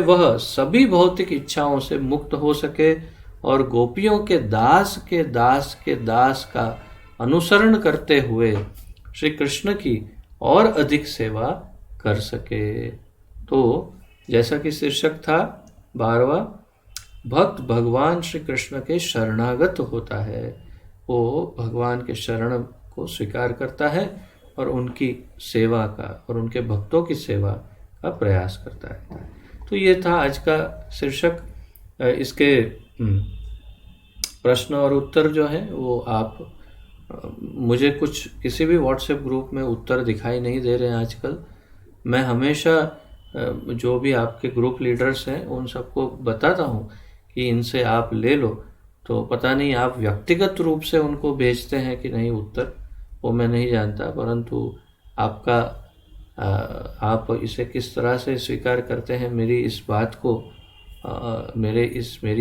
वह सभी भौतिक इच्छाओं से मुक्त हो सके और गोपियों के दास के दास के दास का अनुसरण करते हुए श्री कृष्ण की और अधिक सेवा कर सके। तो जैसा कि शीर्षक था 12वां, भक्त भगवान श्री कृष्ण के शरणागत होता है। वो भगवान के शरण को स्वीकार करता है और उनकी सेवा का और उनके भक्तों की सेवा का प्रयास करता रहता है। तो ये था आज का शीर्षक। इसके प्रश्न और उत्तर जो है वो आप मुझे कुछ किसी भी व्हाट्सएप ग्रुप में उत्तर दिखाई नहीं दे रहे हैं आजकल। मैं हमेशा जो भी आपके ग्रुप लीडर्स हैं उन सबको बताता हूँ कि इनसे आप ले लो। तो पता नहीं आप व्यक्तिगत रूप से उनको भेजते हैं कि नहीं उत्तर, वो मैं नहीं जानता, परंतु आपका आप इसे किस तरह से स्वीकार करते हैं मेरी इस बात को, मेरी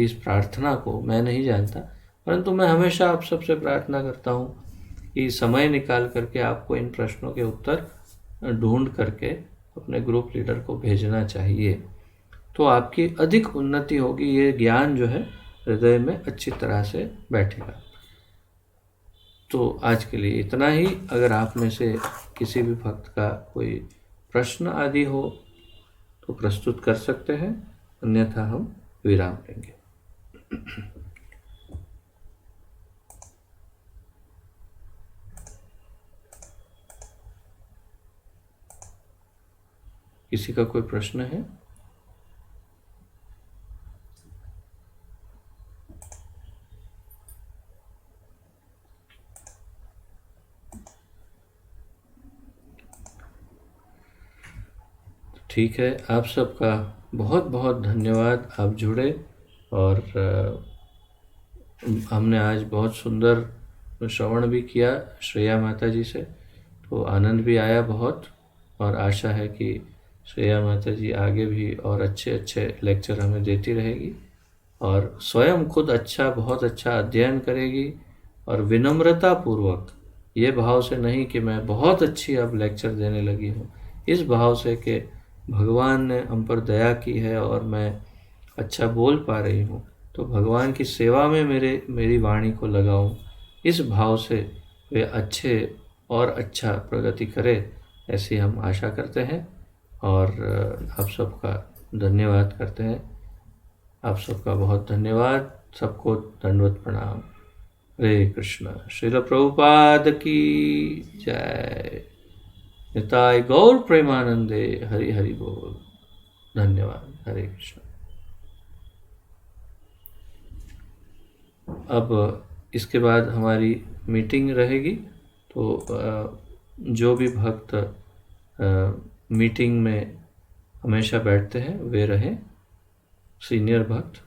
इस प्रार्थना को मैं नहीं जानता। परंतु मैं हमेशा आप सबसे प्रार्थना करता हूँ कि समय निकाल करके आपको इन प्रश्नों के उत्तर ढूंढ करके अपने ग्रुप लीडर को भेजना चाहिए, तो आपकी अधिक उन्नति होगी। ये ज्ञान जो है हृदय में अच्छी तरह से बैठेगा। तो आज के लिए इतना ही। अगर आप में से किसी भी भक्त का कोई प्रश्न आदि हो तो प्रस्तुत कर सकते हैं, अन्यथा हम विराम लेंगे। किसी का कोई प्रश्न है? ठीक है, आप सबका बहुत बहुत धन्यवाद। आप जुड़े और हमने आज बहुत सुंदर श्रवण भी किया श्रेया माता जी से, तो आनंद भी आया बहुत। और आशा है कि श्रेया माता जी आगे भी और अच्छे अच्छे लेक्चर हमें देती रहेगी और स्वयं खुद बहुत अच्छा अध्ययन करेगी और विनम्रता पूर्वक, ये भाव से नहीं कि मैं बहुत अच्छी अब लेक्चर देने लगी हूँ, इस भाव से कि भगवान ने हम पर दया की है और मैं अच्छा बोल पा रही हूँ, तो भगवान की सेवा में मेरी वाणी को लगाऊं, इस भाव से वे अच्छे और अच्छा प्रगति करे, ऐसी हम आशा करते हैं। और आप सबका धन्यवाद करते हैं। आप सबका बहुत धन्यवाद। सबको दंडवत प्रणाम। हरे कृष्ण। श्रील प्रभुपाद की जय। निताय गौर प्रेमानंदे। हरि हरि बोल। धन्यवाद। हरे कृष्ण। अब इसके बाद हमारी मीटिंग रहेगी, तो जो भी भक्त मीटिंग में हमेशा बैठते हैं वे रहें, सीनियर भक्त।